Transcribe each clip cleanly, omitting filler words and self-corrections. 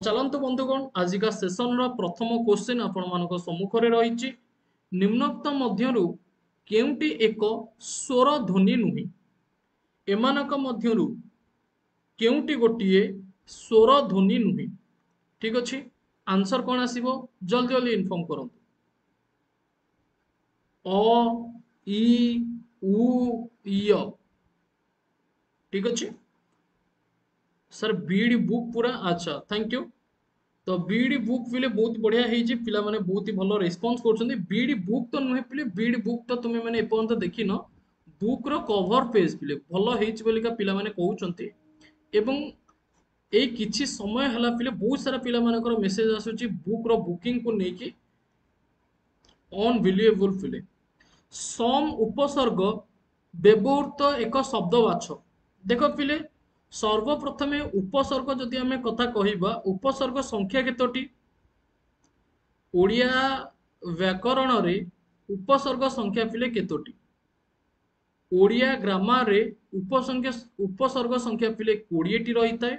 चलंतु बंधुगण आजिका सेशन रो प्रथम क्वेश्चन आपण मानक सम्मुख रे रहिछि निम्नोक्त मध्यरु केउंटी एक स्वर ध्वनि नुहि एमानक मध्यरु केउंटी गोटिए स्वर ध्वनि नुहि ठीक अछि आंसर कोन आसीबो जल्दी जल्दी इन्फॉर्म करंतु अ इ उ य ठीक अछि सर बीडी बुक पूरा अच्छा थैंक यू तो बीडी बुक पिले बहुत बढ़िया ହେଇଛି ପିଲାମାନେ ବହୁତ ହି ଭଲ ରେସ୍ପନ୍ସ କରୁଛନ୍ତି बीडी बुक ତ ନୁହେଁ ପିଲେ बीडी बुक ତ ତୁମେ ମାନେ ଏପର୍ଯ୍ୟନ୍ତ ଦେଖିନ ବୁକ୍ ର କଭର ପେଜ ପିଲେ ଭଲ ହେଇଛି ବୋଲିକା ପିଲାମାନେ କହୁଛନ୍ତି ଏବଂ ଏଇ କିଛି ସମୟ ହେଲା ପିଲେ ବହୁତ ସାରା ପିଲାମାନଙ୍କର ମେସେଜ ଆସୁଛି ବୁକ୍ ର ବୁକିଂ କୁ ନେଇକି ଅନବିଲିଏबल ପିଲେ ସମ ଉପସର୍ଗ ବ୍ୟବହୃତ ଏକ ଶବ୍ଦ ବାଛ ଦେଖ ପିଲେ ସର୍ବପ୍ରଥମେ ଉପସର୍ଗ ଯଦି ଆମେ କଥା କହିବା ଉପସର୍ଗ ସଂଖ୍ୟା କେତୋଟି ओडिया व्याकरण रे उपसर्ग संख्या पिले केतोटी ओडिया ग्रामर रे उपसर्ग संख्या पिले 20 टी रही थाए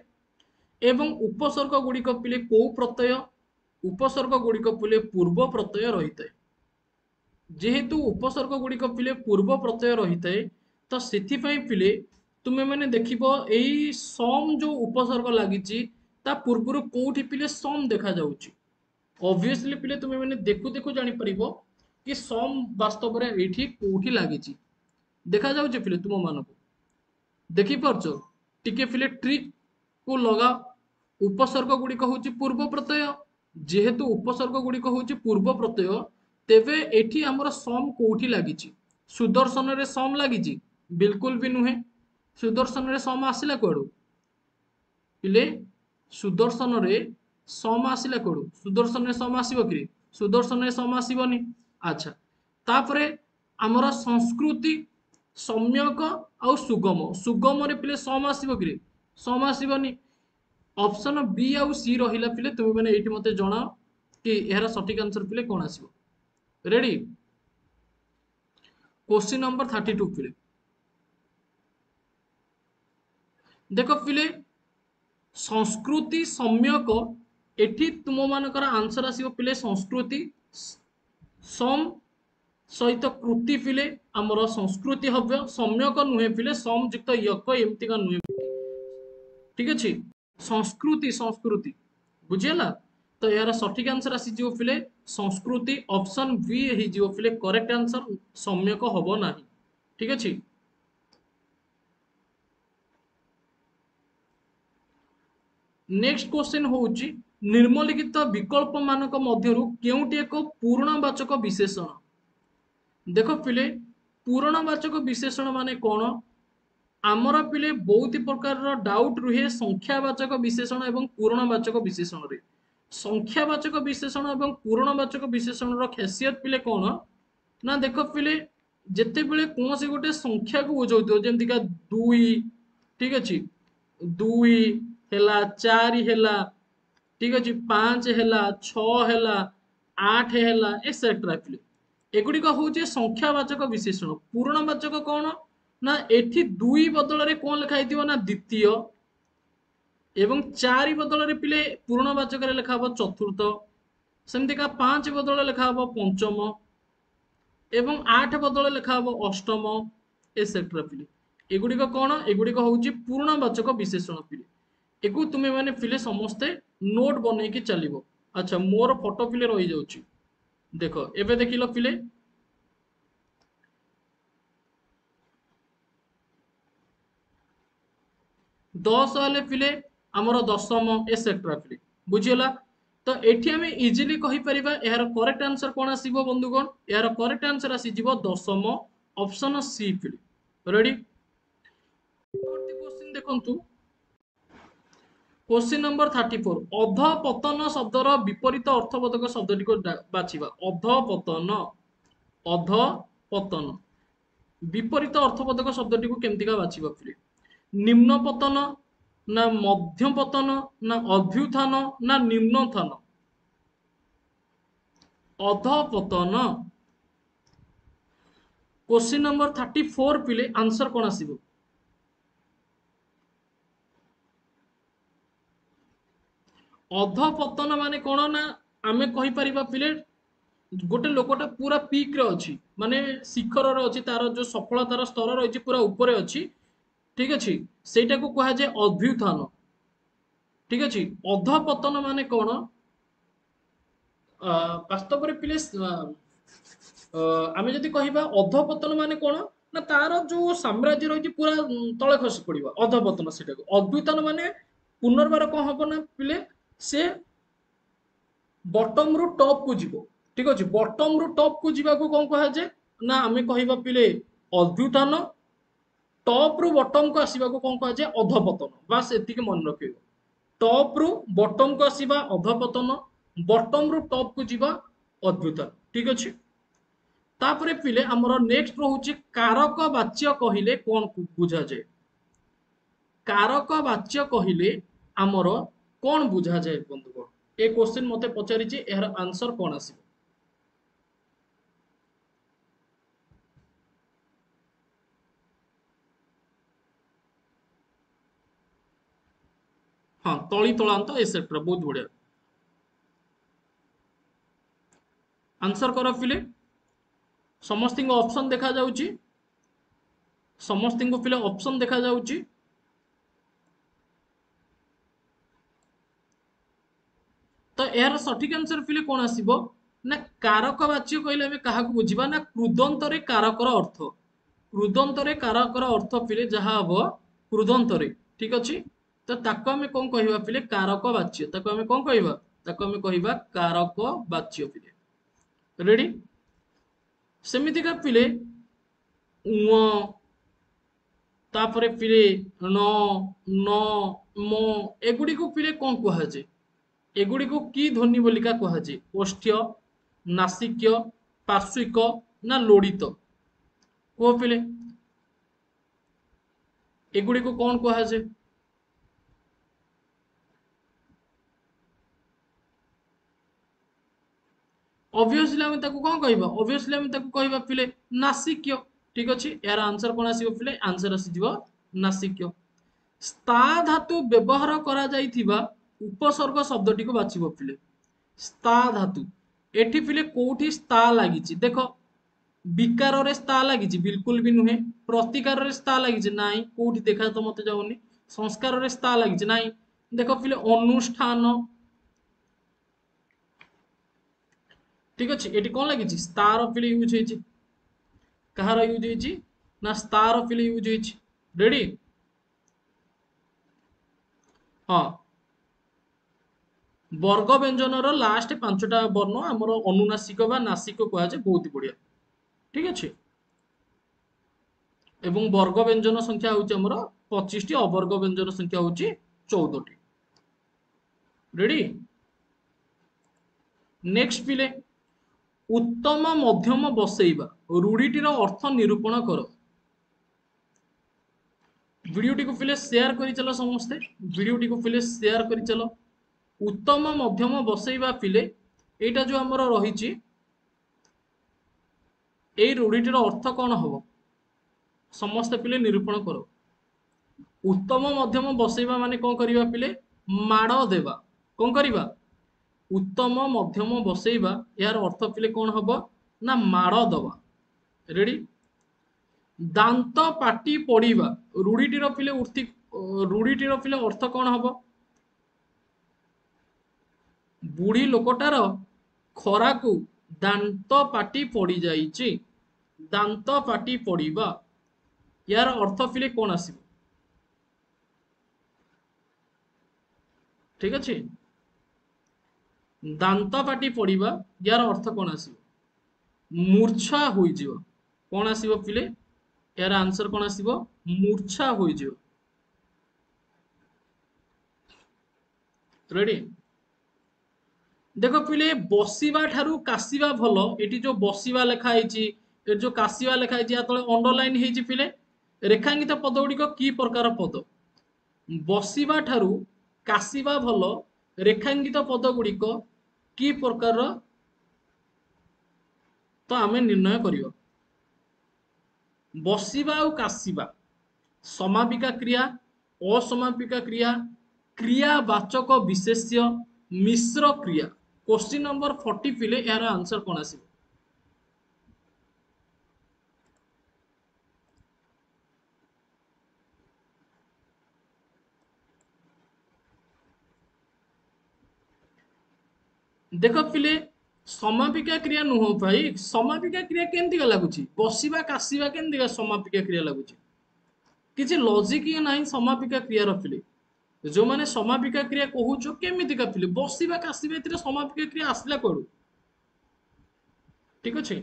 एवं उपसर्ग गुड़िक पिले को प्रत्यय उपसर्ग गुड़िक पिले पूर्व प्रत्यय रही थाए जेहेतु उपसर्ग गुड़िक पिले पूर्व प्रत्यय रही थाए तो सेथिपाई पिले तुमे मैंने देखिबो एई सम जो उपसर्ग लागिची ता पूर्वरु कोठी पिले सम देखा जाउची ऑब्वियसली पिले तुमे मैंने देखु देखु जानी परिबो कि सम वास्तव रे एठी कोठी लागिची देखा जाउची पिले तुम मानको देखि परछो टिके पिले ट्रिक को लगा उपसर्ग गुड़िक होची पूर्व प्रत्यय जेहेतु उपसर्ग गुड़िक होची पूर्व प्रत्यय तेबे एठी हमर सम कोठी लागिची सुदर्शन रे सम लागिची बिल्कुल भी नुहे सुदर्शन रे सम आसिला कोडू पिले सुदर्शन रे सम आसिला कोडू सुदर्शन रे सम आसीबो कि सुदर्शन रे सम आसीबोनी अच्छा तापरे हमर संस्कृति सम्यक आउ सुगम सुगम रे पिले सम आसीबो कि सम आसीबोनी ऑप्शन बी आउ सी रहिला पिले तुम माने एठी मते जणा कि एहरा सटीक आंसर पिले कोन आसीबो रेडी क्वेश्चन नंबर 32 पिले देखो पिले संस्कृति सम्यक एठी तुम मानकर आंसर आसीबो पिले संस्कृति सम सहित कृति पिले हमर संस्कृति हव्य सम्यक नुहे पिले सम युक्त यक एमती का नुहे ठीक अछि संस्कृति संस्कृति बुझियला तो यार सटीक आंसर आसी जीवो पिले संस्कृति ऑप्शन बी ही जीवो पिले करेक्ट आंसर सम्यक हबो नाही ठीक अछि नेक्स्ट क्वेश्चन होउची निर्मलिखित विकल्प मानक मध्यरु केउटी एक पूर्णवाचक विशेषण देखो पिले पूर्णवाचक विशेषण माने कोन आमर पिले बहुत प्रकार डाउट रुहे संख्यावाचक विशेषण एवं पूर्णवाचक विशेषण रे संख्यावाचक विशेषण एवं पूर्णवाचक विशेषण रो खासियत पिले कोन ना देखो पिले जेते बेले कोनसे गोटे संख्या को बुझौतो जेमति का 2 ठीक अछि 2 हेला 4 हेला ठीक अछि 5 हेला 6 हेला 8 हेला एसेट्रा पिले एगुडी का होचे संख्यावाचक विशेषण पूर्णवाचक कोन ना एठी 2 बदल रे कोन लिखा हिथिबो ना द्वितीय एवं 4 बदल रे पिले पूर्णवाचक रे लिखा हबो चतुर्थ सेमति का 5 बदल लिखा हबो पंचम एवं 8 बदल लिखा हबो अष्टम एसेट्रा पिले एगुडी का कोन एगुडी का होची पूर्णवाचक विशेषण पिले एकु तुमे माने पिले समस्ते नोट बनै के चलिबो अच्छा मोर फोटो पिले रहि जाउची देखो एबे देखिलो पिले 10 हेले पिले हमर दशम एसेट्रा पिले बुझियला तो एठी हमें इजीली कहि परिबा एहार करेक्ट आंसर कोन आसीबो बंधुगण एहार करेक्ट आंसर आसी जीवो दशम ऑप्शन सी पिले रेडी परवर्ती क्वेश्चन देखंतु क्वेश्चन नंबर 34 अधपतन शब्दर विपरीत अर्थबोधक शब्दटी को बाछिबा अधपतन अधपतन विपरीत अर्थबोधक शब्दटी को केमतिका बाछिबा पिले निम्न पतन ना मध्य पतन ना अभ्युत्थान ना निम्नोत्थान अधपतन क्वेश्चन नंबर 34 पिले आंसर कोन आसीबो अधपतन माने कौन ना आमे कहि परिबा पिले गोटे लोकटा पूरा पीक रे अछि माने शिखर रे अछि तार जो सफलतार स्तर रही पूरा ऊपर अछि ठीक अछि सेटा को कहा जाय अभ्युत्थान ठीक अछि अधपतन माने कौन ବାସ୍ତବରେ ପିଲେ ଆମେ ଯଦି କହିବା ଅଧପତନ ମାନେ କଣ ନା ତାର ଯୋଉ ସାମ୍ରାଜ୍ୟ ରହିଛି ପୁରା ତଳେ ଖସି ପଡିବ ଅଧପତନ ସେଟାକୁ ଅଭ୍ୟୁତ୍ଥାନ ମାନେ ପୁନର୍ବାର କଣ ହବ ନା ପିଲେ ସେ ବଟମ ରୁ ଟପ୍ କୁ ଯିବ ଠିକ ଅଛି ବଟମ ରୁ ଟପ୍ କୁ ଯିବାକୁ କଣ କୁହାଯାଏ ନା ଆମେ କହିବା ପିଲେ ଅଭ୍ୟୁତ୍ଥାନ ଟପ୍ ରୁ ବଟମ କୁ ଆସିବାକୁ କଣ କୁହାଯାଏ ଅଧପତନ ବାସ୍ ଏତିକି ମନେ ରଖିବ ଟପ୍ ରୁ ବଟମ କୁ ଆସିବା ଅଧପତନ ବଟମ ରୁ ଟପ୍ କୁ ଯିବା ଅଭ୍ୟୁତ୍ଥାନ ଠିକ ଅଛି ତାପରେ ପିଲେ ଆମର ନେକ୍ସଟ ରହୁଛି କାରକ ବାଚ୍ୟ କହିଲେ କଣ ବୁଝାଯାଏ କାରକ ବାଚ୍ୟ କହିଲେ ଆମର କଣ ବୁଝାଯାଏ ବନ୍ଧୁଗଣ ଏ କ୍ୱେଶ୍ଚିନ୍ ମତେ ପଚାରିଛି ଏହାର ଆନ୍ସର କଣ ଆସିବ ହଁ ତଳି ତଳାନ୍ତ ଏସେଟ୍ରା ବହୁତ ବଢିଆ ଆନ୍ସର କର ପିଲେ ସମସ୍ତଙ୍କ ଅପସନ ଦେଖା ଯାଉଛି ସମସ୍ତଙ୍କୁ ପିଲେ ଅପସନ ଦେଖା ଯାଉଛି ତ ଏହାର ସଠିକ ଆନ୍ସର ପିଲେ କଣ ଆସିବ ନା କାରକ ବାଚ୍ୟ କହିଲେ ଆମେ କାହାକୁ ବୁଝିବା ନା କୃଦନ୍ତରେ କାରକର ଅର୍ଥ କୃଦନ୍ତରେ କାରକର ଅର୍ଥ ପିଲେ ଯାହା ହବ କୃଦନ୍ତରେ ଠିକ ଅଛି ତ ତାକୁ ଆମେ କଣ କହିବା ପିଲେ କାରକ ବାଚ୍ୟ ତାକୁ ଆମେ କଣ କହିବା ତାକୁ ଆମେ କହିବା କାରକ ବାଚ୍ୟ ପିଲେ ରେଡି ସେମିତିକା ପିଲେ ଉଁ ତାପରେ ପିଲେ ନ ନ ମ ଏଗୁଡିକୁ ପିଲେ କଣ କୁହାଯାଏ ଏଗୁଡିକୁ କି ଧ୍ୱନି ବୋଲିକା କୁହାଯାଏ ଓଷ୍ଠ୍ୟ ନାସିକ୍ୟ ପାର୍ଶ୍ୱିକ ନା ଲୋଡ଼ିତ କୁହ ପିଲେ ଏଗୁଡିକୁ କଣ କୁହାଯାଏ obviously ଆମେ ତାକୁ କଣ କହିବା obviously ଆମେ ତାକୁ କହିବା ପିଲେ ନାସିକ୍ୟ ଠିକ ଅଛି ଏହାର ଆନ୍ସର କଣ ଆସିବ ପିଲେ ଆନ୍ସର ଆସିଯିବ ନାସିକ୍ୟ ସ୍ଥା ଧାତୁ ବ୍ୟବହାର କରାଯାଇଥିବା ଉପସର୍ଗ ଶବ୍ଦଟିକୁ ବାଛିବ ପିଲେ ସ୍ଥା ଧାତୁ ଏଠି ପିଲେ କୋଉଠି ସ୍ଥା ଲାଗିଛି ଦେଖ ବିକାରରେ ସ୍ଥା ଲାଗିଛି ବିଲକୁଲ ବି ନୁହେଁ ପ୍ରତିକାରରେ ସ୍ଥା ଲାଗିଛି ନାଇଁ କୋଉଠି ଦେଖା ତ ମତେ ଯାଉନି ସଂସ୍କାରରେ ସ୍ଥା ଲାଗିଛି ନାଇଁ ଦେଖ ପିଲେ ଅନୁଷ୍ଠାନ ঠিক ଅଛି ଏଠି କଣ ଲାଗିଛି ସ୍ତାର ପିଲେ ୟୁଜ ହେଇଛି କାହାର ୟୁଜ ହେଇଛି ନା ସ୍ତାର ପିଲେ ୟୁଜ ହେଇଛି ରେଡି ହଁ ବର୍ଗ ବ୍ୟଞ୍ଜନର ଲାଷ୍ଟ ପାଞ୍ଚଟା ବର୍ଣ୍ଣ ଆମର ଅନୁନାସିକ ବା ନାସିକ କୁହାଯାଏ ବହୁତ ବଢିଆ ଠିକ ଅଛି ଏବଂ ବର୍ଗ ବ୍ୟଞ୍ଜନ ସଂଖ୍ୟା ହଉଛି ଆମର 25ଟି ଅବର୍ଗ ବ୍ୟଞ୍ଜନ ସଂଖ୍ୟା ହଉଛି 14ଟି ରେଡି ନେକ୍ସଟ ପିଲେ ଉତ୍ତମ ମଧ୍ୟମ ବସେଇବା ରୂଢିଟିର ଅର୍ଥ ନିରୂପଣ କର ଭିଡିଓଟିକୁ ପିଲେ ସେୟାର କରିଚାଲ ସମସ୍ତେ ଭିଡିଓଟିକୁ ପିଲେ ସେୟାର କରିଚାଲ ଉତ୍ତମ ମଧ୍ୟମ ବସେଇବା ପିଲେ ଏଇଟା ଯୋଉ ଆମର ରହିଛି ଏଇ ରୂଢିଟିର ଅର୍ଥ କଣ ହବ ସମସ୍ତେ ପିଲେ ନିରୂପଣ କର ଉତ୍ତମ ମଧ୍ୟମ ବସେଇବା ମାନେ କଣ କରିବା ପିଲେ ମାଡ଼ ଦେବା କଣ କରିବା ଉତ୍ତମ ମଧ୍ୟମ ବସେଇବା ଏହାର ଅର୍ଥ ପିଲେ କଣ ହବ ନା ମାଡ଼ ଦବା ରେଡି ଦାନ୍ତ ପାଟି ପଡିବା ରୂଢିଟିର ପିଲେ ରୂଢିଟିର ପିଲେ ଅର୍ଥ କଣ ହବ ବୁଢୀ ଲୋକଟାର ଖରାକୁ ଦାନ୍ତ ପାଟି ପଡି ଯାଇଛି ଦାନ୍ତ ପାଟି ପଡିବା ୟାର ଅର୍ଥ ପିଲେ କଣ ଆସିବ ଠିକ ଅଛି ଦାନ୍ତ ପାଟି ପଡିବା ୟାର ଅର୍ଥ କଣ ଆସିବ ମୂର୍ଚ୍ଛା ହୋଇଯିବ କଣ ଆସିବ ପିଲେ ଏହାର ଆନ୍ସର କଣ ଆସିବ ମୂର୍ଚ୍ଛା ହୋଇଯିବ ରେଡି ଦେଖ ପିଲେ ବସିବା ଠାରୁ କାଶିବା ଭଲ ଏଠି ଯୋଉ ବସିବା ଲେଖା ହେଇଛି ଏଠି ଯୋଉ କାଶିବା ଲେଖା ହେଇଛି ୟା ତଳେ ଅଣ୍ଡରଲାଇନ ହେଇଛି ପିଲେ ରେଖାଙ୍କିତ ପଦ ଗୁଡିକ କି ପ୍ରକାର ପଦ ବସିବା ଠାରୁ କାଶିବା ଭଲ ରେଖାଙ୍କିତ ପଦ ଗୁଡିକ କି ପ୍ରକାରର ତ ଆମେ ନିର୍ଣ୍ଣୟ କରିବା ବସିବା ଆଉ କାଶିବା ସମାପିକା କ୍ରିୟା ଅସମାପିକା କ୍ରିୟା କ୍ରିୟାବାଚକ ବିଶେଷ୍ୟ मिश्र क्रिया। क्वेश्चन नंबर 40 पिले यार आंसर कौन आसीबो? देख पिले समापिका क्रिया नुह भाई। समापिका क्रिया केमती लगुच? बसवा काशिबा केमती समापिका क्रिया लगुच? किसी लॉजिक ही नहीं समापिका क्रिया रखिले। जो माने समापिका क्रिया कहूच केमिति का पिले बसवा काशिबा एथिरे समापिका क्रिया आसला कोडू? ठीक अच्छे।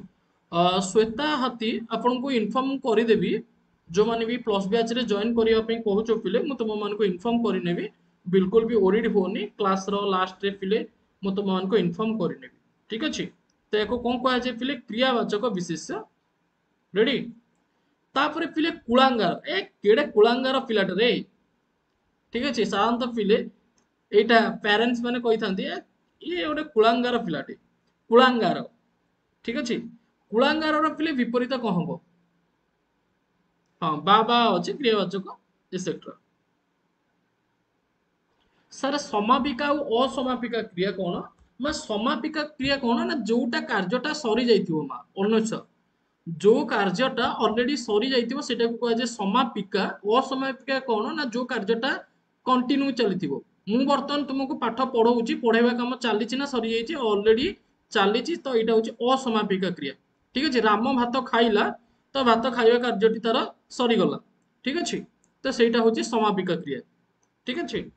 श्वेता हाथी आपन को इन्फॉर्म करदेवी जो माने भी प्लस बैच रे जॉइन करने कहूच पिले मु तुम मान को इन्फॉर्म करनेबी। बिल्कुल भी ओरिड होनी क्लास रो लास्ट रे पिले मु तुम मान को इन्फॉर्म करनेबी। ठीक अच्छे। तो एको कौन कह जाए पिले क्रियावाचक विशेष्य। रेडी? तापरे पिले कुलांगार ए केड़े कुलांगार पिलाटे रे। ठीक अच्छे। साधारणतः पिले एटा पेरेंट्स माने कही थांती ये गोटे कुलांगार पिलाटे कुलांगार। ठीक अच्छे। कुलांगार पिले विपरीत कौन हम? हाँ बा अच्छे क्रियावाचक एक्सेट्रा। सर समापिका और असमापिका क्रिया कौन? ना समापिका क्रिया कौन ना जोटा कार्यटा सरी जाइथिबो मा अनुच्छेद जो कार्यटा ऑलरेडी सरी जाइथिबो सेटा को कह जे समापिका। असमापिका कौन ना जो कार्यटा कंटिन्यू चलिथिबो। मु वर्तमान तुमको पाठ पढ़ाऊची पढ़ाइबा काम चली ना सरी जाइछि ऑलरेडी चली तो यहाँ हूँ असमापिका क्रिया। ठीक अच्छे। राम भात खाइला तो भात खाइबा कार्यटी तार सरीगला। ठीक अच्छे। तो सहीटा हूँ समापिका क्रिया। ठीक अच्छे।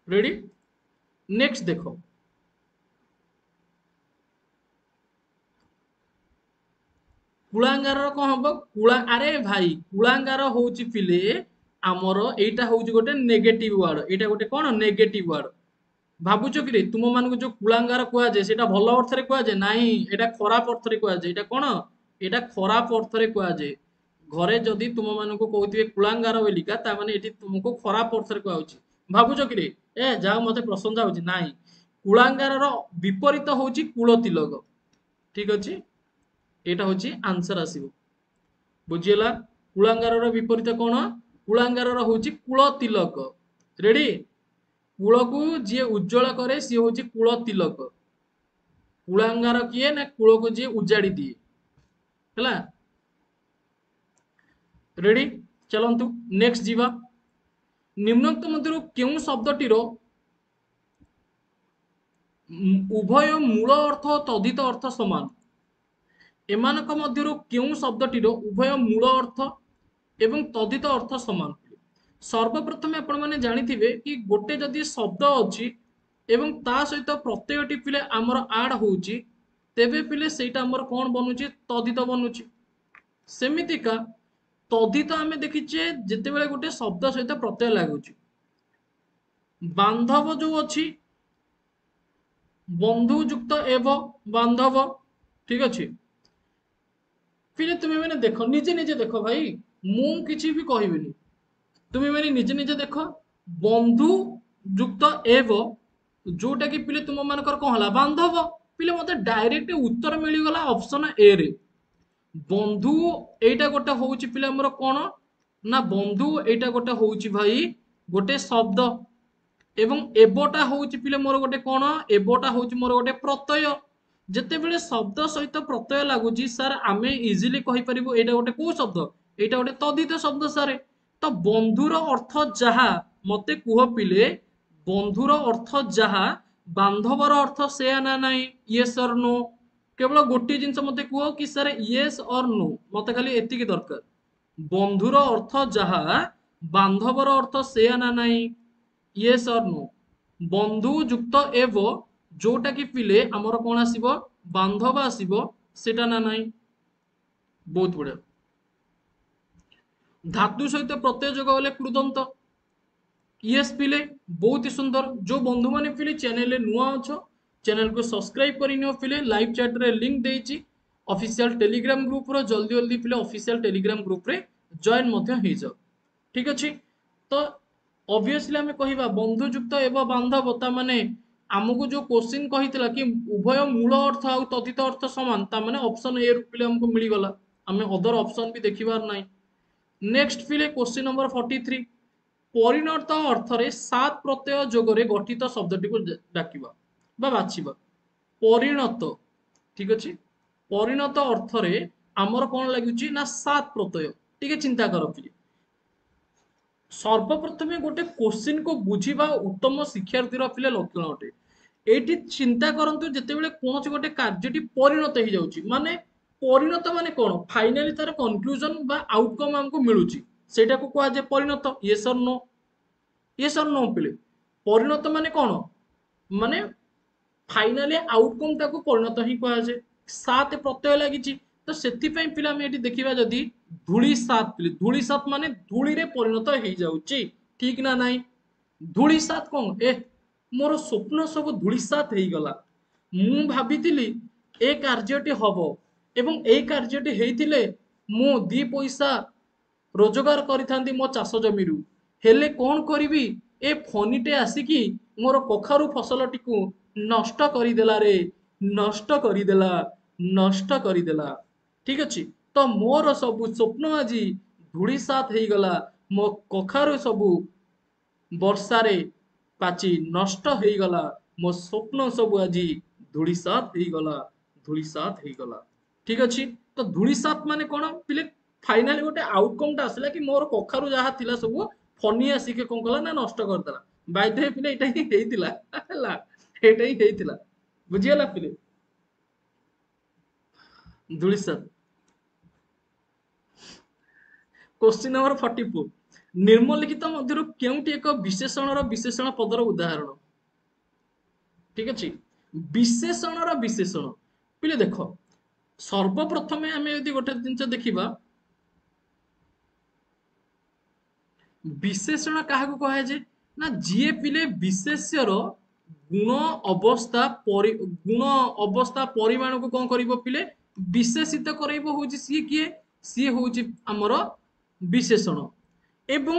रेडी? नेक्स्ट देखो कुलांगार कौन हम? कुला अरे भाई कुलांगार हूँ पिले आमर एटा हूँ गोटे नेगेटिव वर्ड। एटा गोटे कौन नेगेटिव वर्ड भावुच कि तुम मान जो कुलांगार कहुए से भल अर्थ में कहुए ना यहाँ खराब अर्थ में कहुए कौन यहाँ खराब अर्थ में कहुए। घरे जदि तुम मान कहते कुलांगार बोलिका ताने ये तुमको खराब अर्थ में कहुच भावुच कि ए जाओ मत प्रशंसा हो ना। कुलांगार विपरीत हूँ कूल तिलक। ठीक अच्छे। यहाँ हूँ आंसर आसब बुझीगला। कुलांगार विपरीत कौन? कुलांगार हूँ कूल तिलक। रेडी? कूल को जी उज्जवल करे सी हूँ कूल तिलक। कुलांगार किए ना कूल को जी उजाड़ी दिए है। रेडी? चलतु नेक्स्ट जीवा। निम्नोक्त मध्य क्यों शब्दटीर उभय मूल अर्थ और तद्धित अर्थ समान? एमानक मध्यरु क्यों शब्दटीर उभय मूल अर्थ एवं तद्धित अर्थ समान? सर्वप्रथम आपण माने जानिथिबे कि गोटे जदि शब्द अछि एवं ता सहित प्रत्ययटी पिले आमर आड होउची तेबे पिले सेटा आमर कोन बनुची? तद्धित बनुची। सेमितिका तद्धित आमे देखिचे जेतेबेले गोटे शब्द सहित प्रत्यय लागुची। बांधव जो अछि बंधु युक्त एव बांधव। ठीक अच्छे। फिर तुम्हें मैंने देखो निजे निजे देखो भाई मु किछि भी कहबिनी तुम्हें मैंने निजे निजे देख बंधु युक्त एव जोटा कि पिले तुम मानकर कौन हला बांधव पिले मते डायरेक्ट उत्तर मिलगला ऑप्शन ए रे। बंधु एटा गोटे होउची पिले हमर कोन ना बंधु एटा गोटे होउची भाई गोटे शब्द एवं एबटा होउची पिले मोर गोटे कोन एबटा होउची मोर गोटे प्रत्यय। जेतेबेले शब्द सहित प्रत्यय लागुची सर आमे इजिली कहि परिबो एटा गोटे को शब्द एटा गोटे तद्धित शब्द सर। तो बंधुर अर्थ जहा मते कुह पिले बंधुर अर्थ जहा बांधवर अर्थ से ना नहीं यस और नो केवल गोटे जिनस मते कुह कि सर यस और नो मते खाली एतिकी दरकार। बंधुर अर्थ जहा बांधवर अर्थ से ना नहीं यस और नो। बंधु युक्त एव जोटा कि पिले आमर कौन आसीबो बांधव आसीबो सेटा ना नहीं। बहुत बढ़िया। धातु सहित प्रत्यय जोग गले कृदंत। यस पिले बहुत ही सुंदर। जो बंधु माने पिले चैनल नुआ अच्छो चैनल को सब्सक्राइब करिनियो पिले लाइव चैट रे लिंक देइची ऑफिशियल टेलीग्राम ग्रुप रो जल्दी जल्दी पिले ऑफिशियल टेलीग्राम ग्रुप रे जॉइन मध्य हो जाओ। ठीक अच्छे। तो ऑब्वियसली हमें कहिबा बंधु युक्त एवं बांधव ता माने आमको जो क्वेश्चन कहितला कि उभय मूल अर्थ और तद्धित अर्थ समान ता माने ऑप्शन ए रू पिले हमको मिल गला। हमें अदर ऑप्शन भी देखिबार नाही। नेक्स्ट पिले क्वेश्चन नंबर 43 परिणत अर्थरे सात प्रत्यय जोगरे गठित शब्दटी को डाकिबा बा बाछिबा परिणत ठीक अछि परिणत अर्थरे आमर कोन लागुची ना सात प्रत्यय ठीक चिंता कर फिर सर्वप्रथमे गोटे क्वेश्चन को बुझीबा उत्तम शिक्षार्थी पिले लक्षण अटे एठी चिंता करंतु जेतेबेले कोनोसी गोटे कार्यटी परिणत हो जाउची माने परिणत माने कोन फाइनली तार कंक्लूजन बा आउटकम हमको मिलुची सेटा को कहा जे परिणत यस और नो पिले परिणत माने कोन माने फाइनाली आउटकम टाको परिणत ही कहा जाए सात प्रत्यय लागिची तो सेथिपाई पिला हम एठी देखिबा जदी धूली सात पिले धूली सात माने धूली रे परिणत हो जाउची ठीक ना नाही धूली सात कोन मोर स्वप्न सब धूली सात हेई गला मु भाबितिली ए कार्यटी हबो एवं ए कार्यटी हेइतिले मु दी पैसा रोजगार करिथांती मो चाष जमीरु हेले कोन करिवि ए फनीटे आसिकी मोर कखारु फसलटी को नष्ट करिदेला रे नष्ट करिदेला नष्ट करिदेला ठीक अछि तो मोर सब स्वप्न आज धूली सात हेई गला मो कखारु सब वर्षा रे पाची नष्ट हेई गला मो स्वप्न सब आज धूली सात हेई गला धूली सात हेई गला ठीक अछि तो धूली सात माने कोन पिले फाइनली गोटे आउटकम टा आसला कि मोर कखारु जहा थिला सब फनी आसिके कोन कला ना नष्ट कर देला बाध्य पिले एटा ही हेइतिला हला एटा ही हेइतिला बुझियला पिले धूली सात क्वेश्चन नंबर 44 निम्नलिखित मध्यरु केउटी एक विशेषणर विशेषण पदर उदाहरण ठीक अछि विशेषणर विशेषण पिले देखो सर्वप्रथमे आमे यदि गोटे जिंस देखिबा विशेषण काहाकू कहा जाए ना जीए पिले विशेष्यर गुण अवस्था परिमाण को कौन करिवो पिले विशेषित करइबो होउची सी किए सी होउची हमर विशेषण एवं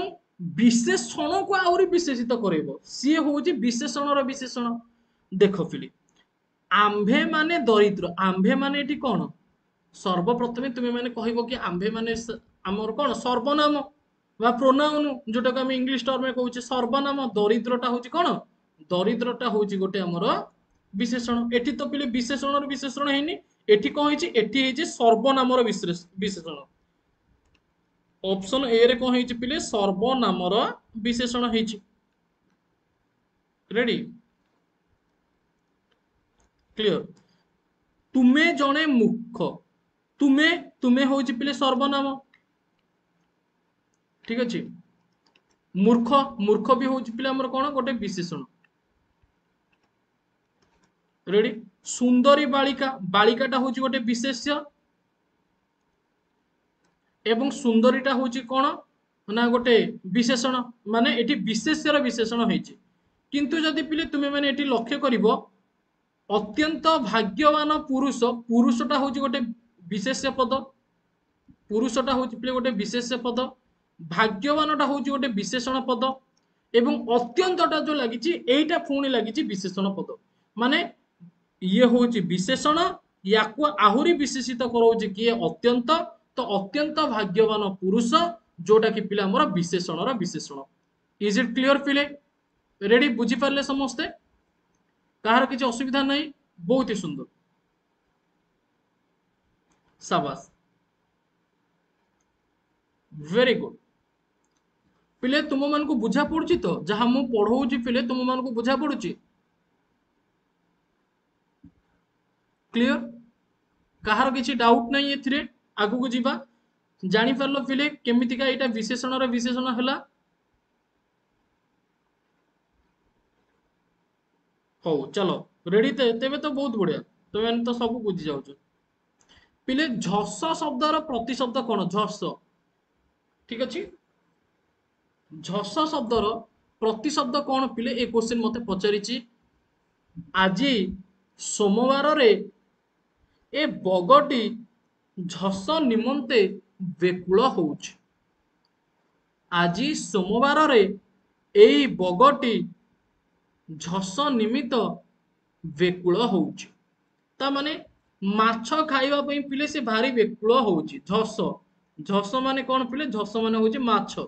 विशेषण को आउरी विशेषित करइबो सी होउची विशेषणर विशेषण देखो पिले आंभे माने दरिद्र आंभे माने एटी कोन सर्वप्रथमे तुमे माने कहइबो कि आंभे माने हमर कोन सर्वनाम बा प्रोनाउन जोटा को हम इंग्लिश टर्म में कहउचे सर्वनाम दरिद्रटा होउची कोन दरिद्रटा होउची गोटे हमर विशेषण एठी तो पिले विशेषणर विशेषण हेनी एठी कोन हेची एठी हेची सर्वनामर विशेषण ऑप्शन ए रे कोन हेची पिले सर्वनामर विशेषण हेची रेडी क्लियर तुमे जणे मूर्ख तुमे तुमे होउची पिले सर्वनाम ठीक अच्छे मूर्ख मूर्ख भी हूँ पिला हमर कौन गोटे विशेषण रेडी सुंदरी बालिका बालिकाटा हूँ गोटे विशेष्य एवं सुंदरीटा हूँ कौन ना गोटे विशेषण माने एटी विशेष्यर विशेषण होइछि किंतु जदि पिले तुमे माने एटी लक्ष्य करिवो अत्यंत भाग्यवान पुरुष पुरुषटा हूँ गोटे विशेष्य पद पुरुषटा हूँ पिले गोटे विशेष्य पद भाग्यवानटा हूँ गोटे विशेषण पद एवं अत्यंतटा जो लगी एटा पुणी लगी विशेषण पद माने ये हूँ विशेषण या आहुरी विशेषित कराऊँ किए अत्यंत तो अत्यंत भाग्यवान पुरुष जोटा कि पिला हमर विशेषणर विशेषण इज इट क्लियर पिले रेडी बुझी पारले समस्ते कहार किसी असुविधा नहीं बहुत ही सुंदर शाबाश वेरी गुड पिले तुम मान को बुझा पड़ुची तो जहां मु पढ़ाऊँ पिले तुम मान को बुझा पड़ुची क्लियर कहार किसी डाउट नहीं एथिरे आगु को जीवा जानी पारलो पिले केमितिका एटा विशेषणर विशेषण हला हो चलो रेडी तेबे तो बहुत बढ़िया तुम मैंने तो सब बुझी जाउछ पिले झस शब्दर प्रतिशब्द कौन झस ठीक अच्छे झस शब्दर प्रतिशब्द कौन पिले ए क्वेश्चन मते पचारिछि आज सोमवार रे ए बगटी झस निमंते बेकुल होउछ आज सोमवार रे एई बगटी झस निमित्त बेकुल होउछ ता माने माछ खाइबा पई पिले से भारी बेकुल होउछ झस झस माने कौन पिले झस माने होउछ माछ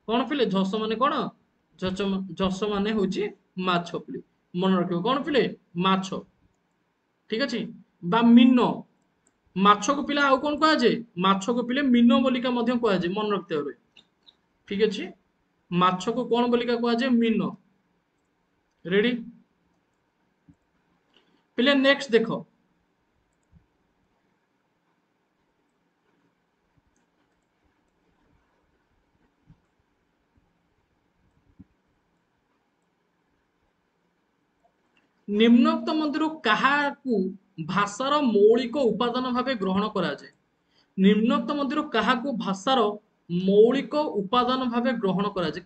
कौन पिले झस माने कौन झस माने होची माछ पिले मन रखियो कौन पिले माछ ठीक अछि बा मीनो माछ को पिला आउ कौन कहा जाए माछ को पिले मीनो बोलिका मध्य कहा जाए मन रखते हुए ठीक अछि माछ को कौन बोलिका कहा जाए मीनो रेडी पिले नेक्स्ट देखो निम्नोक्त मध्य काहाकू भाषार मौलिक उपादान भाव ग्रहण करा जाए निम्नोक्त मध्य काहाकू भाषार मौलिक उपादान भाव ग्रहण करा जाए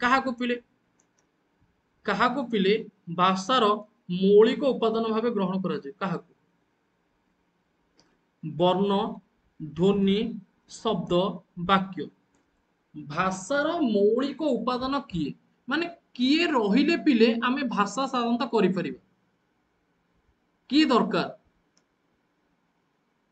काहाकू पिले भाषार मौलिक उपादान भाव ग्रहण करा जाए काहाकू वर्ण ध्वनि शब्द वाक्य भाषार मौलिक उपादान किए माने किए रहिले पिले आमे भाषा साधारणतः करि परिबा कि दरकार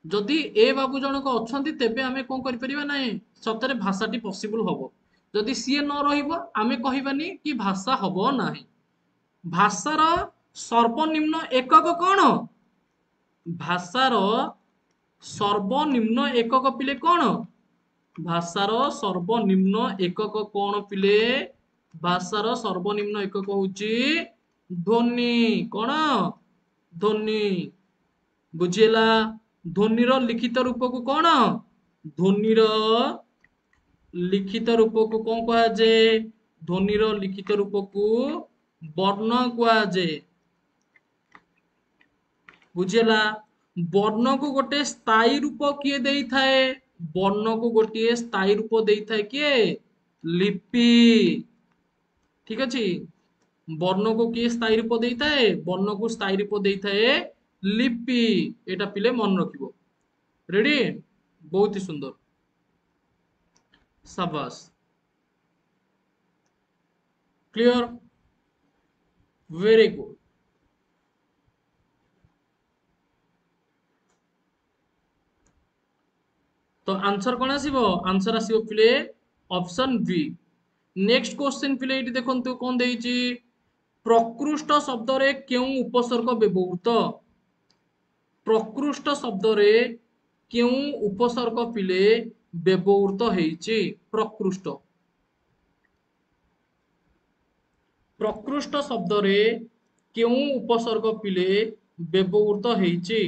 जदि ए बाबू जनक अछंती तेबे आमे कोन करि परिबा नै सतरे भाषाटी पॉसिबल हबो जदि सीए न रहिबो आमे कहिबानी कि भाषा हबो नाही भाषार सर्वनिम्न एकक कोन भाषार सर्वनिम्न एकक पिले कोन भाषार सर्वनिम्न एकक कोन पिले भाषार सर्वनिम्न एकक होची ध्वनि कोन ध्वनि बुझेला ध्वनिर लिखित रूप को कोन ध्वनिर लिखित रूप को कोन कहा जाए ध्वनिर लिखित रूप को वर्ण कहा जाए बुझेला वर्ण को गोटे स्थायी रूप किए देई थाए वर्ण को गोटे स्थायी रूप देई थाए किए लिपि ठीक अछि वर्ण को किए स्थायी रूप देई थाए वर्ण को स्थायी रूप देई थाए लिपि एटा पिले मन रखिबो रेडी बहुत ही सुंदर शाबाश क्लियर वेरी गुड तो आंसर कौन आसीबो आंसर आसीबो पिले ऑप्शन बी नेक्स्ट क्वेश्चन पिले एटी देखंतु कोन देइची प्रकृष्ट शब्द रे केउ उपसर्ग व्यवहृत प्रकृष्ट शब्द रे केउ उपसर्ग पिले व्यवहृत हेइची प्रकृष्ट प्रकृष्ट शब्द रे केउ उपसर्ग पिले व्यवहृत हेइची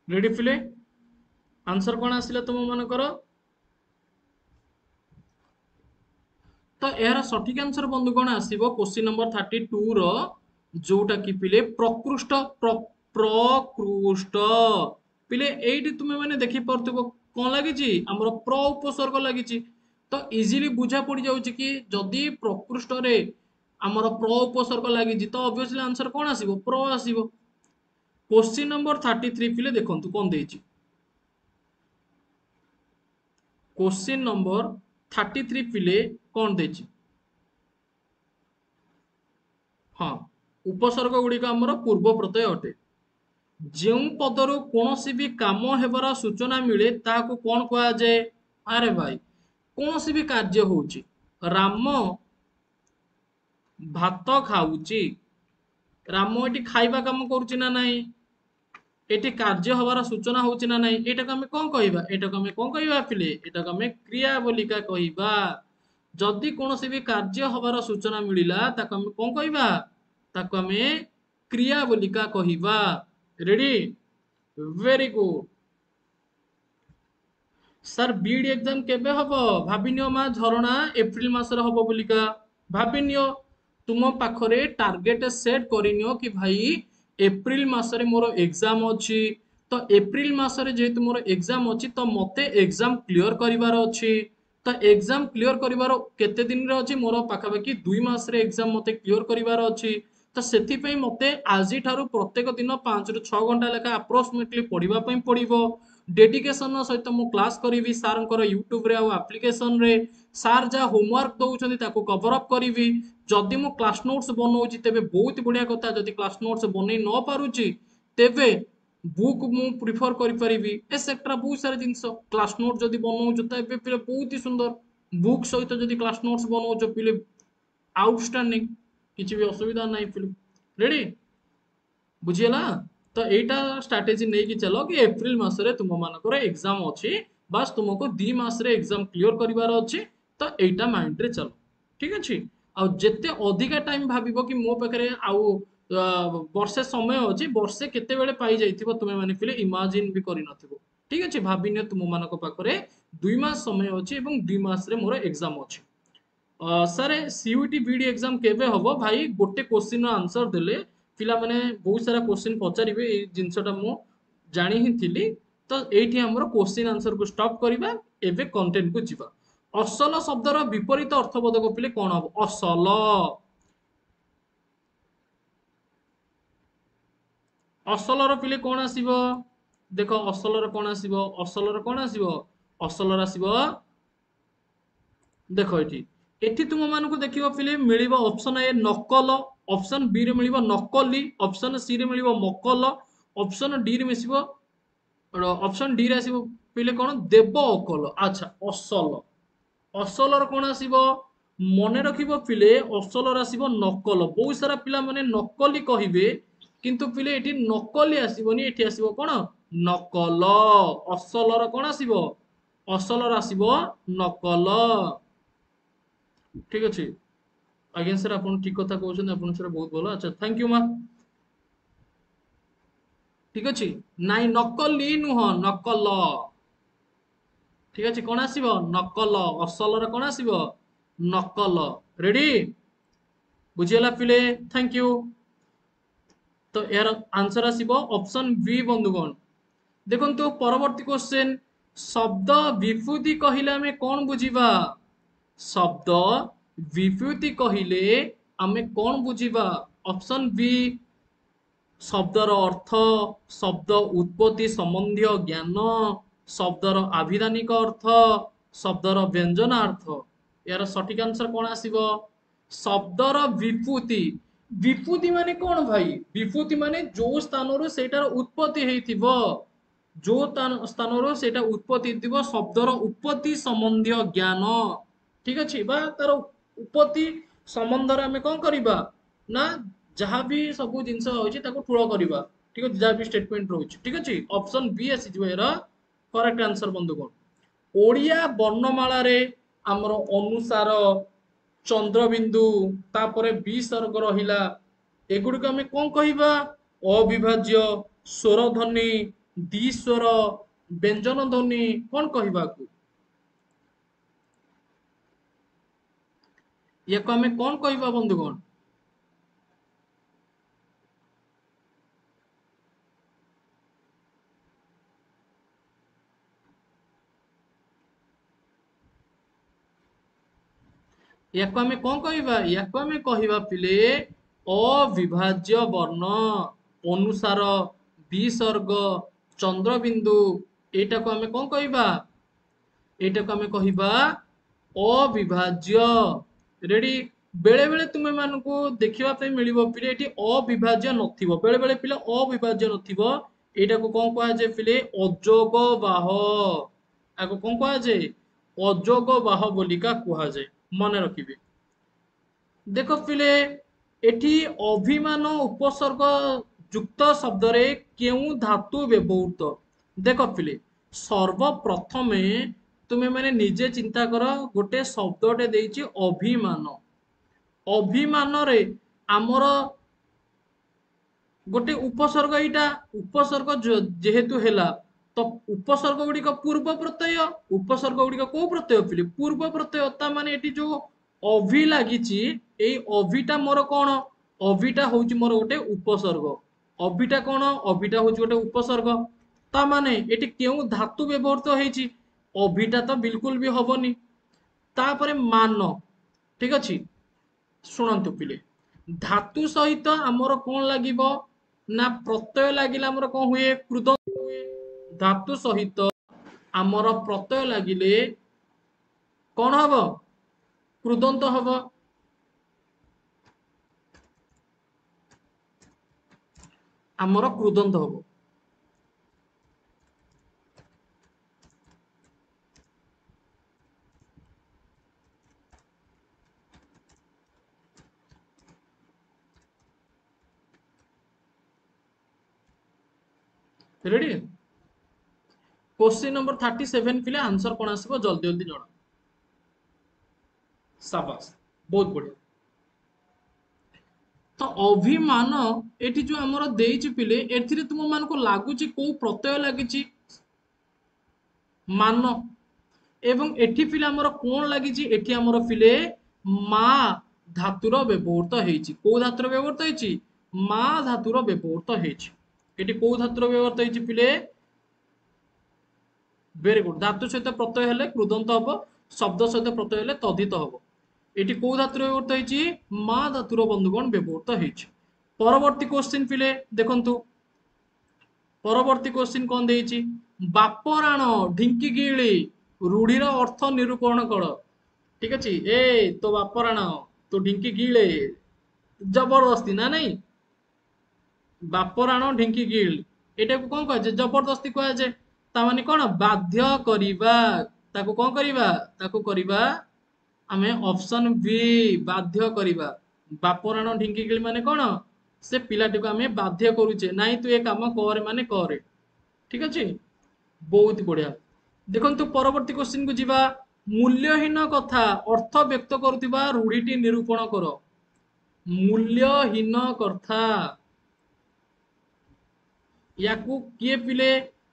रेडी पिले आंसर कौन आसिला तुम मानकर तो यार सठिक आंसर बंधु कौन आसीबो क्वेश्चन नंबर 32 रो जोटा कि पिले प्रकृष्ट प्रकृष्ट पिले एइटी तुमे माने देखि परतबो कोन लागि छी हमरो प्र उपसर्ग लागि छी तो इजीली बुझा पड़ी जाउची कि जदी प्रकृष्ट रे हमरो प्र उपसर्ग लागि छी तो ऑब्वियसली आंसर कौन आसीबो प्र आसीबो क्वेश्चन नंबर 33 पिले देखंतु कोन देइची क्वेश्चन नंबर 33 पिले कौन देची हाँ उपसर्ग गुड़िक आमर पूर्व प्रत्यय अटे जो पदरु कौनसी भी काम हेबार सूचना मिले ताहाको कौन कहा जाए अरे भाई कौनसी भी कार्य होची राम भात खाऊची राम एटी खाइबा काम करूची ना नहीं एटी कार्य हबार सूचना होची ना नहीं एटा को हमें कौन कहिबा एटा को हमें कौन कहिबा पिले एटा को हमें क्रिया बोलिका कहिबा जदि कौनसी भी कार्य हबार सूचना मिलिला ताको हमें कौन कहिबा ताको हमें क्रिया बोलिका कहिबा ready very good sir BEd exam केबे हब भाविनियो मा झरणा एप्रिल मासरे हब बोलिका भाविनियो तुम पाखरे टार्गेट सेट करिनियो कि भाई एप्रिल मासरे मोर एग्जाम अछि तो एप्रिल मासरे जेहेतु मोर एग्जाम अछि तो मते एग्जाम क्लियर करिवार अछि तो एग्जाम क्लियर करिवार केते दिन रे अछि मोर पाखापाखि 2 मास रे एग्जाम मते क्लियर करिवार अछि तो सेथिपई मते आजि ठारू प्रत्येक दिन 5 ରୁ 6 घंटा लेखा अप्रोक्सीमेटली पढ़िबा पई पड़िबो डेडिकेशन सहित मु क्लास करी सार यूट्यूब रे आप्लिकेशन रे सार जहाँ होमवर्क दौरान ताको कवर अप करी जदि मु क्लास नोट्स बनाऊँगी तेरे बहुत बढ़िया कथा जदि क्लास नोट्स बन न पारुची तेबे बुक मु प्रिफर करी एसेट्रा बहुत सारा जिनस क्लास नोट जदि बनाऊँ तेबे पिले बहुत ही सुंदर बुक सहित जदि क्लास नोट्स बनाऊँ पिले आउटस्टैंडिंग किसी भी असुविधा नहीं पिले रेडी बुझीगला तो एटा स्ट्रैटेजी नहीं कि चलो कि एप्रिल मासरे तुम मानकर एग्जाम अच्छी बास तुमको 2 मास रे एग्जाम क्लियर करिवार अच्छी तो एटा माइंड रे चलो ठीक अच्छे आ जेते अधिका टाइम भाबिबो कि मो पाखरे आउ वर्षे समय अच्छी वर्षे केते बेले पाई जाइथिबो तुमे माने फिले इमेजिन भी करि नथिबो ठीक अच्छे भाबिने तुम मानक पाखरे 2 मास समय अच्छी एवं 2 मास रे मोर एग्जाम अच्छी सर सीयूटी बीडी एग्जाम केबे हबो भाई गोटे क्वेश्चन आंसर देले पिला माने बहुत सारा क्वेश्चन पचारिबे ए जिंसटा मु जानि ही थिली तो एठी हमरो क्वेश्चन आंसर को स्टॉप करिबा एबे कंटेंट को जिबा असल शब्दर विपरीत अर्थबोधक पिले कोन हबो असलर पिले कोन आसीबो देखो असलर कोन आसीबो असलर आसीबो देख एठी एठी तुम मानक देखिबो पिले मिलिबो ऑप्शन ए नकल ऑप्शन बी रे मिलिबो नकली ऑप्शन सी रे मिलिबो मकल ऑप्शन डी रे मिसिबो ऑप्शन डी रे आसीबो पिले कोन देव अकल अच्छा असल असलर कोन आसीबो मने रखिबो पिले असलर आसीबो नकल बहुत सारा पिला माने नकली कहिबे किंतु पिले एठी नकली आसीबोनी एठी आसीबो कोन नकल असलर कोन आसीबो असलर आसीबो नकल ठीक अच्छे आज्ञा सर आप ठीक कथा कहते हैं सर बहुत भल अच्छा थैंक यू मा ठीक अच्छे नाई नकली नुह नकल ठीक अच्छे कौन आसीबो नकल असल कौन आसीबो नकल रेडी बुझीगला पिले थैंक यू तो यार आंसर आसीबो ऑप्शन बी बंधुगण देखो तो परवर्ती क्वेश्चन शब्द विभूति कहिले आमे कौन बुझीबा शब्द विभूति कहिले आमे कौन बुझीबा ऑप्शन बी शब्दर अर्थ शब्द उत्पत्ति संबंधी ज्ञान शब्दर आभिधानिक अर्थ शब्दर व्यंजनार्थ यार सठिक आंसर कौन आसीबो शब्दर विभूति विभूति माने कौन भाई विभूति माने जो स्थान रो सेटार उत्पत्ति हेतिबो जो स्थान रो सेटा उत्पत्ति हेतिबो शब्दर उत्पत्ति संबंधी ज्ञान ठीक अच्छे बा तार उत्पत्ति संबंध रे आमे कोन करिबा ना जहाँ भी सब जिनस होची ताको ठुलो करिबा ठीक अछि जहाँ भी स्टेटमेंट रहउची ठीक अछि ऑप्शन बी आसी जबो एरा करेक्ट आंसर बंधुगण ओडिया वर्णमाला रे हमर अनुसार चंद्रबिंदु तापरे विसर्ग रहिला एगुडिक आमे कोन कहिबा अविभाज्य स्वर ध्वनि द्विस्वर व्यंजन ध्वनि कोन कहिबा को याको आमे कोन कहिबा बंधुगण याको आमे कोन कहिबा याको आमे कहिबा पिले अविभाज्य वर्ण अनुसार विसर्ग चंद्रबिंदु एटा को आमे कोन कहिबा एटा को आमे कहिबा अविभाज्य रेडी बेले बेले तुमे मानकु देखिबा पे मिलिबो पिले एटी अविभाज्य नथिबो बेले बेले पिले अविभाज्य नथिबो एटा को कोन कहा जे पिले अजोग बाह आको कोन कहा जे अजोग बाह बोलिका कहा जे मन रखिबे देखो पिले एठी अभिमान उपसर्ग युक्त शब्द रे केउ धातु व्यवहृत देखो पिले सर्वप्रथमे तुमे माने निजे चिंता करो गोटे शब्दटे देइछि अभिमान अभिमान रे आमर गोटे उपसर्ग एटा उपसर्ग जेहेतु हेला तो उपसर्ग गुड़िक पूर्व प्रत्यय उपसर्ग गुड़िक को प्रत्यय फिले पूर्व प्रत्यय ता माने एटी जो अभि लागिची एई अभिटा मोर कोन अभिटा होउची मोर गोटे उपसर्ग अभिटा कोन अभिटा होउची गोटे उपसर्ग ता माने एटी केउ धातु व्यवहृत होईची अभिटा तो बिल्कुल भी हबनी तापरे मान ठीक अछि शुणन्तु पिले धातु सहित आमर कौन लागिबो ना प्रत्यय लागिले आमर कौन हुए कृदंत हुए धातु सहित आमर प्रत्यय लागिले कौन हबो कृदंत हबो आमर कृदंत हबो रेडी क्वेश्चन नंबर 37 पिले आंसर कौन आसबो जल्दी जल्दी जणा शाबाश बहुत बढ़िया तो अभिमान एठी जो हमर देइछि पिले एथिरे तुम मानको लागुची को प्रत्यय लागिची मान एवं एठी पिले हमर कोन लागिची एठी हमर पिले मा धातुर व्यवहृत हेइची को धातुर व्यवहृत हेइची मा धातुर व्यवहृत हेइची एठी को धातुर व्यवहृत हेइची पिले वेरी गुड धातु सहित प्रत्यय हेले कृदंत हबो शब्द सहित प्रत्यय हेले तद्धित हबो एटी को धातुर व्यवहृत हेइची मा धातुर बंधुगण व्यवहृत हेइची परवर्ती क्वेश्चन पिले देखंतु परवर्ती क्वेश्चन कोन देइची बापराण ढिंकी गिळी रूढ़ीर अर्थ निरूपण कर ठीक अछि ए तो बापराण तो ढिंकी गिळे जबरदस्ती ना नहीं बापराण ढिंकी गिळ एटा को कोन कहजे जबरदस्ती कहजे ता माने कोन बाध्य करिबा ताको कोन करिबा ताको करिबा आमे ऑप्शन बी बाध्य करिबा बापराण ढिंकी गिळ माने कोन से पिलाटी को आमे बाध्य करूचे नाही तू ए काम करे माने करे ठीक अछि बहुत बढ़िया देखंतु परवर्ती क्वेश्चन को जीवा मूल्यहीन कथा अर्थ व्यक्त करुवा रूढ़ीटी निरूपण कर मूल्यहीन कथा याकू किए पिले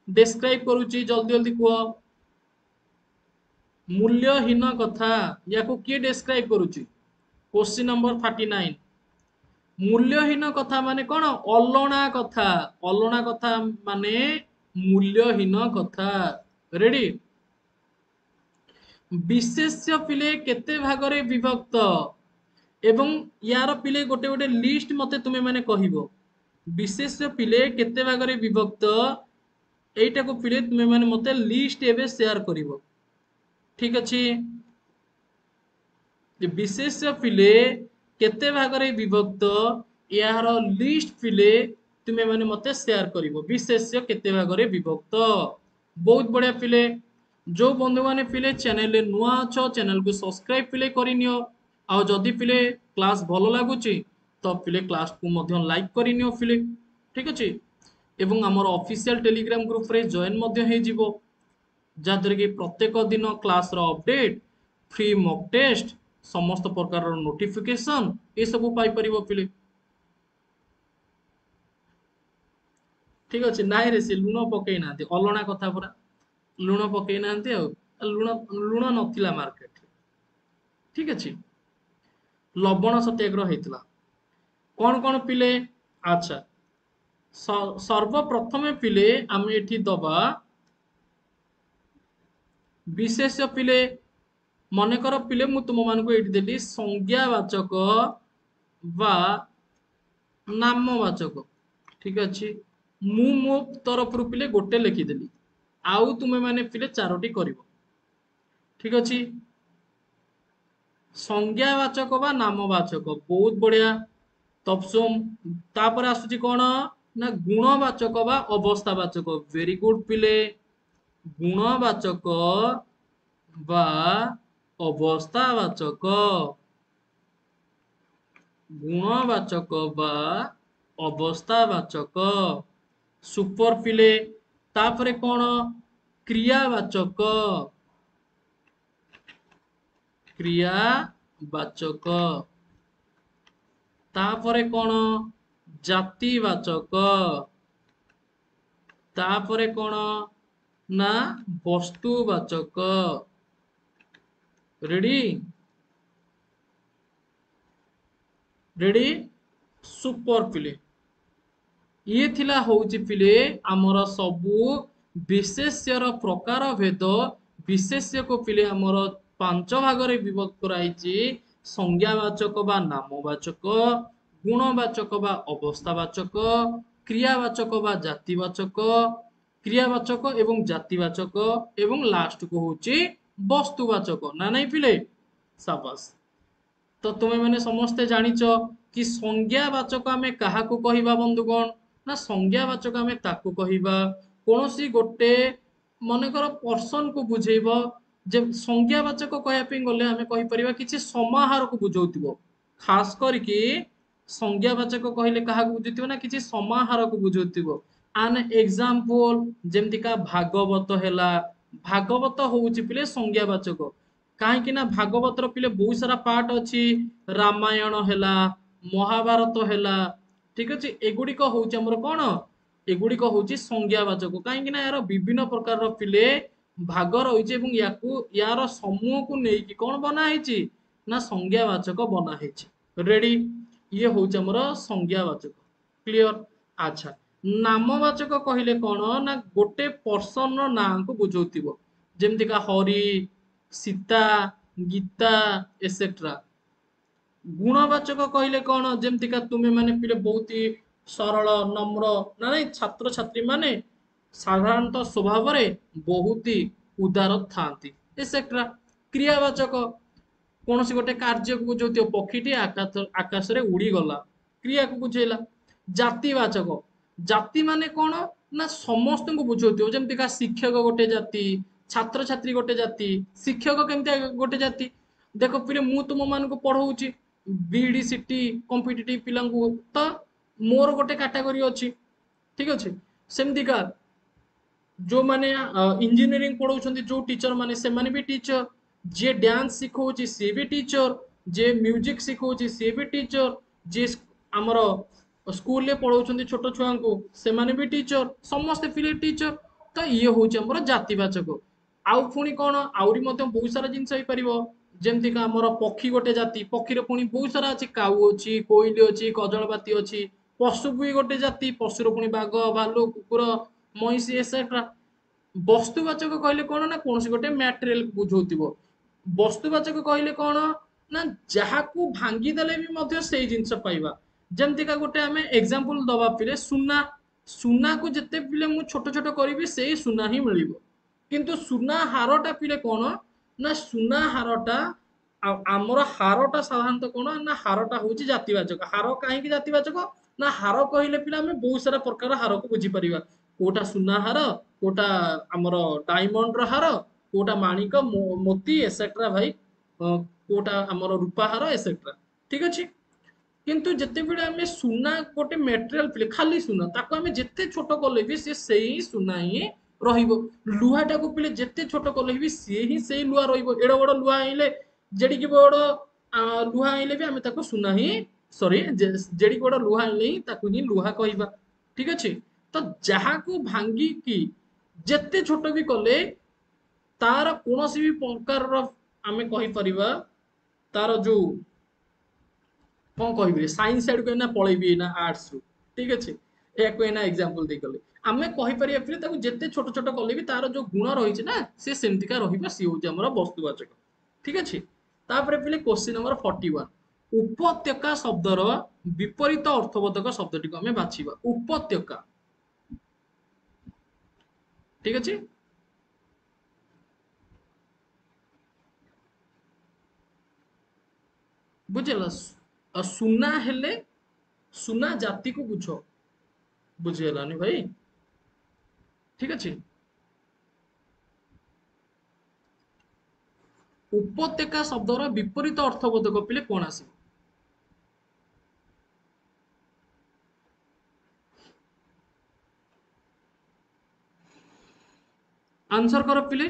डिस्क्राइब करूची जल्दी जल्दी कुह मूल्यहीन कथा याकू किए डिस्क्राइब करूची क्वेश्चन नंबर 39 मूल्यहीन कथा माने कौन अलना कथा माने मूल्यहीन कथा रेडी विशेष्य पिले केते भागरे विभक्त एवं यार पिले गोटे गोटे लिस्ट मते तुमे माने कहिबो विशेष्य पिले केते भागरे विभक्त एटा को पिले तुमे माने मते लिस्ट एबे शेयर करिवो ठीक अछि जे विशेष्य पिले केते भागरे विभक्त यार लिस्ट पिले तुमे माने मते शेयर करिवो विशेष्य केते भागरे विभक्त बहुत बढ़िया पिले जो बंधु माने पिले चैनल रे नुआ अछ चैनल को सब्सक्राइब पिले करिनियो आ जदि पिले क्लास भलो लागुची तो पिले क्लास को मध्य लाइक करिनियो पिले ठीक अछि एवं हमर ऑफिशियल टेलीग्राम ग्रुप रे जॉइन मध्य हे जिवो जादर कि प्रत्येक दिन क्लास रो अपडेट फ्री मॉक टेस्ट समस्त प्रकार नोटिफिकेशन ये सब पाई परिबो पिले ठीक अछि नाइ रे से लुण पकेई नांती अलणा कथा पुरा लुण पकेई नांती लुण लुण नथिला मार्केट ठीक अछि लवण सत्याग्रह हेतला कौन कौन पिले अच्छा सर्वप्रथमे पिले आमे एठी दबा विशेष पिले मनकर पिले मु तुम मानको एठी देली संज्ञावाचक बा नामवाचक ठीक अछि मु मो तरफ रु पिले गोटे लिखि देली आउ तुमे माने पिले चारोटी करिवो ठीक अछि संज्ञावाचक बा नामवाचक बहुत बढ़िया तपसुम तापर आसुची कोन ना गुणवाचक बा अवस्थावाचक वेरी गुड पिले गुणवाचक बा अवस्थावाचक गुणवाचक बा अवस्थावाचक सुपर पिले तापरे कोन क्रियावाचक क्रियावाचक तापरे कोन ଜାତିବାଚକ। ତାପରେ କଣ ନା ବସ୍ତୁବାଚକ। ରେଡି ରେଡି ସୁपर ପିଲେ। ଇଏ ଥିଲା ହଉଛି ପିଲେ ଆମର ସବୁ ବିଶେଷ୍ୟର ପ୍ରକାର ଭେଦ। ବିଶେଷ୍ୟକୁ ପିଲେ ଆମର ପାଞ୍ଚ ଭାଗରେ ବିଭକ୍ତ କରାଯାଇଛି। ସଂଜ୍ଞାବାଚକ ବା ନାମବାଚକ, ଗୁଣବାଚକ ବା ଅବସ୍ଥାବାଚକ, କ୍ରିୟାବାଚକ ବା ଜାତିବାଚକ, କ୍ରିୟାବାଚକ ଏବଂ ଜାତିବାଚକ, ଏବଂ ଲାଷ୍ଟକୁ ହଉଛି ବସ୍ତୁବାଚକ। ନା ନାଇଁ ପିଲେ? ସାବାସ୍। ତ ତୁମେ ମାନେ ସମସ୍ତେ ଜାଣିଛ କି ସଂଜ୍ଞାବାଚକ ଆମେ କାହାକୁ କହିବା ବନ୍ଧୁଗଣ? ନା ସଂଜ୍ଞାବାଚକ ଆମେ ତାକୁ କହିବା କୌଣସି ଗୋଟେ ମନେକର ପର୍ସନ କୁ ବୁଝେଇବ। ଯେ ସଂଜ୍ଞାବାଚକ କହିବା ପାଇଁ ଗଲେ ଆମେ କହିପାରିବା କିଛି ସମାହାରକୁ ବୁଝଉଥିବ। ଖାସ କରିକି ସଂଜ୍ଞାବାଚକ କହିଲେ କାହାକୁ ବୁଝୁଥିବ ନା କିଛି ସମାହାରକୁ ବୁଝଉଥିବ। ଆନ୍ ଏକ୍ସାମ୍ପଲ ଯେମିତିକା ଭାଗବତ ହେଲା। ଭାଗବତ ହଉଛି ପିଲେ ସଂଜ୍ଞାବାଚକ। କାହିଁକି ନା ଭାଗବତର ପିଲେ ବହୁତ ସାରା ପାର୍ଟ ଅଛି। ରାମାୟଣ ହେଲା, ମହାଭାରତ ହେଲା, ଠିକ ଅଛି। ଏଗୁଡିକ ହଉଛି ଆମର କଣ? ଏଗୁଡିକ ହଉଛି ସଂଜ୍ଞାବାଚକ। କାହିଁକି ନା ଏହାର ବିଭିନ୍ନ ପ୍ରକାରର ପିଲେ ଭାଗ ରହିଛି ଏବଂ ୟାର ସମୂହକୁ ନେଇକି କଣ ବନା ହେଇଛି? ନା ସଂଜ୍ଞାବାଚକ ବନା ହେଇଛି। ରେଡି? ଇଏ ହଉଛି ଆମର ସଂଜ୍ଞାବାଚକ। କ୍ଲିୟର? ଆଚ୍ଛା। ନାମବାଚକ କହିଲେ କଣ? ନା ଗୋଟେ ପର୍ସନର ନାଁକୁ ବୁଝଉଥିବ। ଯେମିତିକା ହରି, ସୀତା, ଗୀତା ଏସେଟ୍ରା। ଗୁଣବାଚକ କହିଲେ କଣ? ଯେମିତିକା ତୁମେ ମାନେ ପିଲେ ବହୁତ ସରଳ, ନମ୍ର, ନା ନାଇଁ ଛାତ୍ରଛାତ୍ରୀ ମାନେ ସାଧାରଣତଃ ସ୍ୱଭାବରେ ବହୁତ ଉଦାର ଥାନ୍ତି ଏସେଟ୍ରା। କ୍ରିୟାବାଚକ କୌଣସି ଗୋଟେ କାର୍ଯ୍ୟକୁ ବୁଝଉଥିବ। ପକ୍ଷୀଟି ଆକାଶରେ ଉଡିଗଲା, କ୍ରିୟାକୁ ବୁଝେଇଲା। ଜାତିବାଚକ ଜାତି ମାନେ କଣ? ନା ସମସ୍ତଙ୍କୁ ବୁଝଉଥିବ। ଯେମିତିକା ଶିକ୍ଷକ ଗୋଟେ ଜାତି, ଛାତ୍ରଛାତ୍ରୀ ଗୋଟେ ଜାତି, ଶିକ୍ଷକ କେମିତି ଗୋଟେ ଜାତି। ଦେଖ ପିଲେ ମୁଁ ତୁମ ମାନଙ୍କୁ ପଢଉଛି ବିଇଡି ସିଟି କମ୍ପିଟିଟିଭ ପିଲାଙ୍କୁ, ତ ମୋର ଗୋଟେ କାଟାଗୋରୀ ଅଛି। ଠିକ ଅଛି। ସେମିତିକା ଯୋଉମାନେ ଇଞ୍ଜିନିୟରିଂ ପଢଉଛନ୍ତି ଯୋଉ ଟିଚର ମାନେ, ସେମାନେ ବି ଟିଚର। ଯିଏ ଡ୍ୟାନ୍ସ ଶିଖଉଛି ସିଏ ବି ଟିଚର, ଯିଏ ମ୍ୟୁଜିକ ଶିଖଉଛି ସିଏ ବି ଟିଚର, ଯିଏ ଆମର ସ୍କୁଲରେ ପଢଉଛନ୍ତି ଛୋଟ ଛୁଆଙ୍କୁ ସେମାନେ ବି ଟିଚର। ସମସ୍ତେ ପିଲେ ଟିଚର। ତ ଇଏ ହଉଛି ଆମର ଜାତିବାଚକ। ଆଉ ପୁଣି କଣ? ଆହୁରି ମଧ୍ୟ ବହୁତ ସାରା ଜିନିଷ ହେଇପାରିବ। ଯେମିତିକା ଆମର ପକ୍ଷୀ ଗୋଟେ ଜାତି। ପକ୍ଷୀର ପୁଣି ବହୁତ ସାରା ଅଛି। କାଉ ଅଛି, କୋଇଲି ଅଛି, କଜଳପାତି ଅଛି। ପଶୁ ବି ଗୋଟେ ଜାତି। ପଶୁର ପୁଣି ବାଘ, ଭାଲୁ, କୁକୁର, ମଇଁଷି ଏସେଟ୍ରା। ବସ୍ତୁବାଚକ କହିଲେ କଣ? ନା କୌଣସି ଗୋଟେ ମ୍ୟାଟେରିଆଲ ବୁଝଉଥିବ। ବସ୍ତୁବାଚକ କହିଲେ କଣ? ନା ଯାହାକୁ ଭାଙ୍ଗି ଦେଲେ ବି ମଧ୍ୟ ସେଇ ଜିନିଷ ପାଇବା। ଯେମିତିକା ଗୋଟେ ଆମେ ଏକ୍ସାମ୍ପଲ ଦବା ପିଲେ ସୁନା। ସୁନାକୁ ଯେତେ ପିଲେ ମୁଁ ଛୋଟ ଛୋଟ କରିବି ସେଇ ସୁନା ହିଁ ମିଳିବ। କିନ୍ତୁ ସୁନା ହାରଟା ପିଲେ କଣ? ନା ସୁନା ହାରଟା ଆଉ ଆମର ହାରଟା ସାଧାରଣତଃ କଣ? ନା ହାରଟା ହଉଛି ଜାତିବାଚକ। ହାର କାହିଁକି ଜାତିବାଚକ? ନା ହାର କହିଲେ ପିଲା ଆମେ ବହୁତ ସାରା ପ୍ରକାର ହାରକୁ ବୁଝିପାରିବା। କୋଉଟା ସୁନା ହାର, କୋଉଟା ଆମର ଡାଇମଣ୍ଡ ର ହାର, କୋଉଟା ମାଣିକ ମୋତି ଏସେଟ୍ରା ଭାଇ, କୋଉଟା ଆମର ରୂପାହାର ଏସେଟ୍ରା। ଠିକ ଅଛି। କିନ୍ତୁ ଯେତେବେଳେ ଆମେ ସୁନା ଗୋଟେ ମେଟେରିଆଲ ପିଲେ ଖାଲି ସୁନା, ତାକୁ ଆମେ ଯେତେ ଛୋଟ କଲେ ବି ସେ ସେଇ ସୁନା ହିଁ ରହିବ। ଲୁହାଟାକୁ ପିଲେ ଯେତେ ଛୋଟ କଲେ ବି ସିଏ ହିଁ ସେଇ ଲୁହା ରହିବ। ଏଡ ବଡ ଲୁହା ଆଇଲେ, ଯେଡିକି ବଡ ଲୁହା ଆଇଲେ ବି ଆମେ ତାକୁ ସୁନା ହିଁ, ସରି ଯେଡିକି ବଡ ଲୁହା ଆଇଲେ ହିଁ ତାକୁ ହିଁ ଲୁହା କହିବା। ଠିକ ଅଛି। ତ ଯାହାକୁ ଭାଙ୍ଗିକି ଯେତେ ଛୋଟ ବି କଲେ ତାର କୌଣସି ବି ପ୍ରକାରର ଆମେ କହିପାରିବା ତାର ଯୋଉ କଣ କହିବି, ସାଇନ୍ସ ଆଡକୁ ଏଇନା ପଳେଇବି ଏଇନା ଆର୍ଟସ ରୁ। ଠିକ ଅଛି। ଏହାକୁ ଏଇନା ଏକ୍ସାମ୍ପଲ ଦେଇକଲେ ଆମେ କହିପାରିବା ପିଲେ ତାକୁ ଯେତେ ଛୋଟ ଛୋଟ କଲେ ବି ତାର ଯୋଉ ଗୁଣ ରହିଛି ନା ସେ ସେମିତିକା ରହିବ। ସିଏ ହଉଛି ଆମର ବସ୍ତୁବାଚକ। ଠିକ ଅଛି। ତାପରେ ପିଲେ କୋଶ୍ଚିନ୍ ନମ୍ବର 41। ଉପତ୍ୟକା ଶବ୍ଦର ବିପରୀତ ଅର୍ଥବୋଧକ ଶବ୍ଦଟିକୁ ଆମେ ବାଛିବା। ଉପତ୍ୟକା। ଠିକ ଅଛି। ବୁଝିଲ? ସୁନା ହେଲେ ସୁନା ଜାତିକୁ ବୁଝ। ବୁଝିହେଲାନି ଭାଇ? ଠିକ ଅଛି। ଉପତ୍ୟକା ଶବ୍ଦର ବିପରୀତ ଅର୍ଥବୋଧକ ପିଲେ କଣ ଆସିବ? ଆନ୍ସର କର ପିଲେ।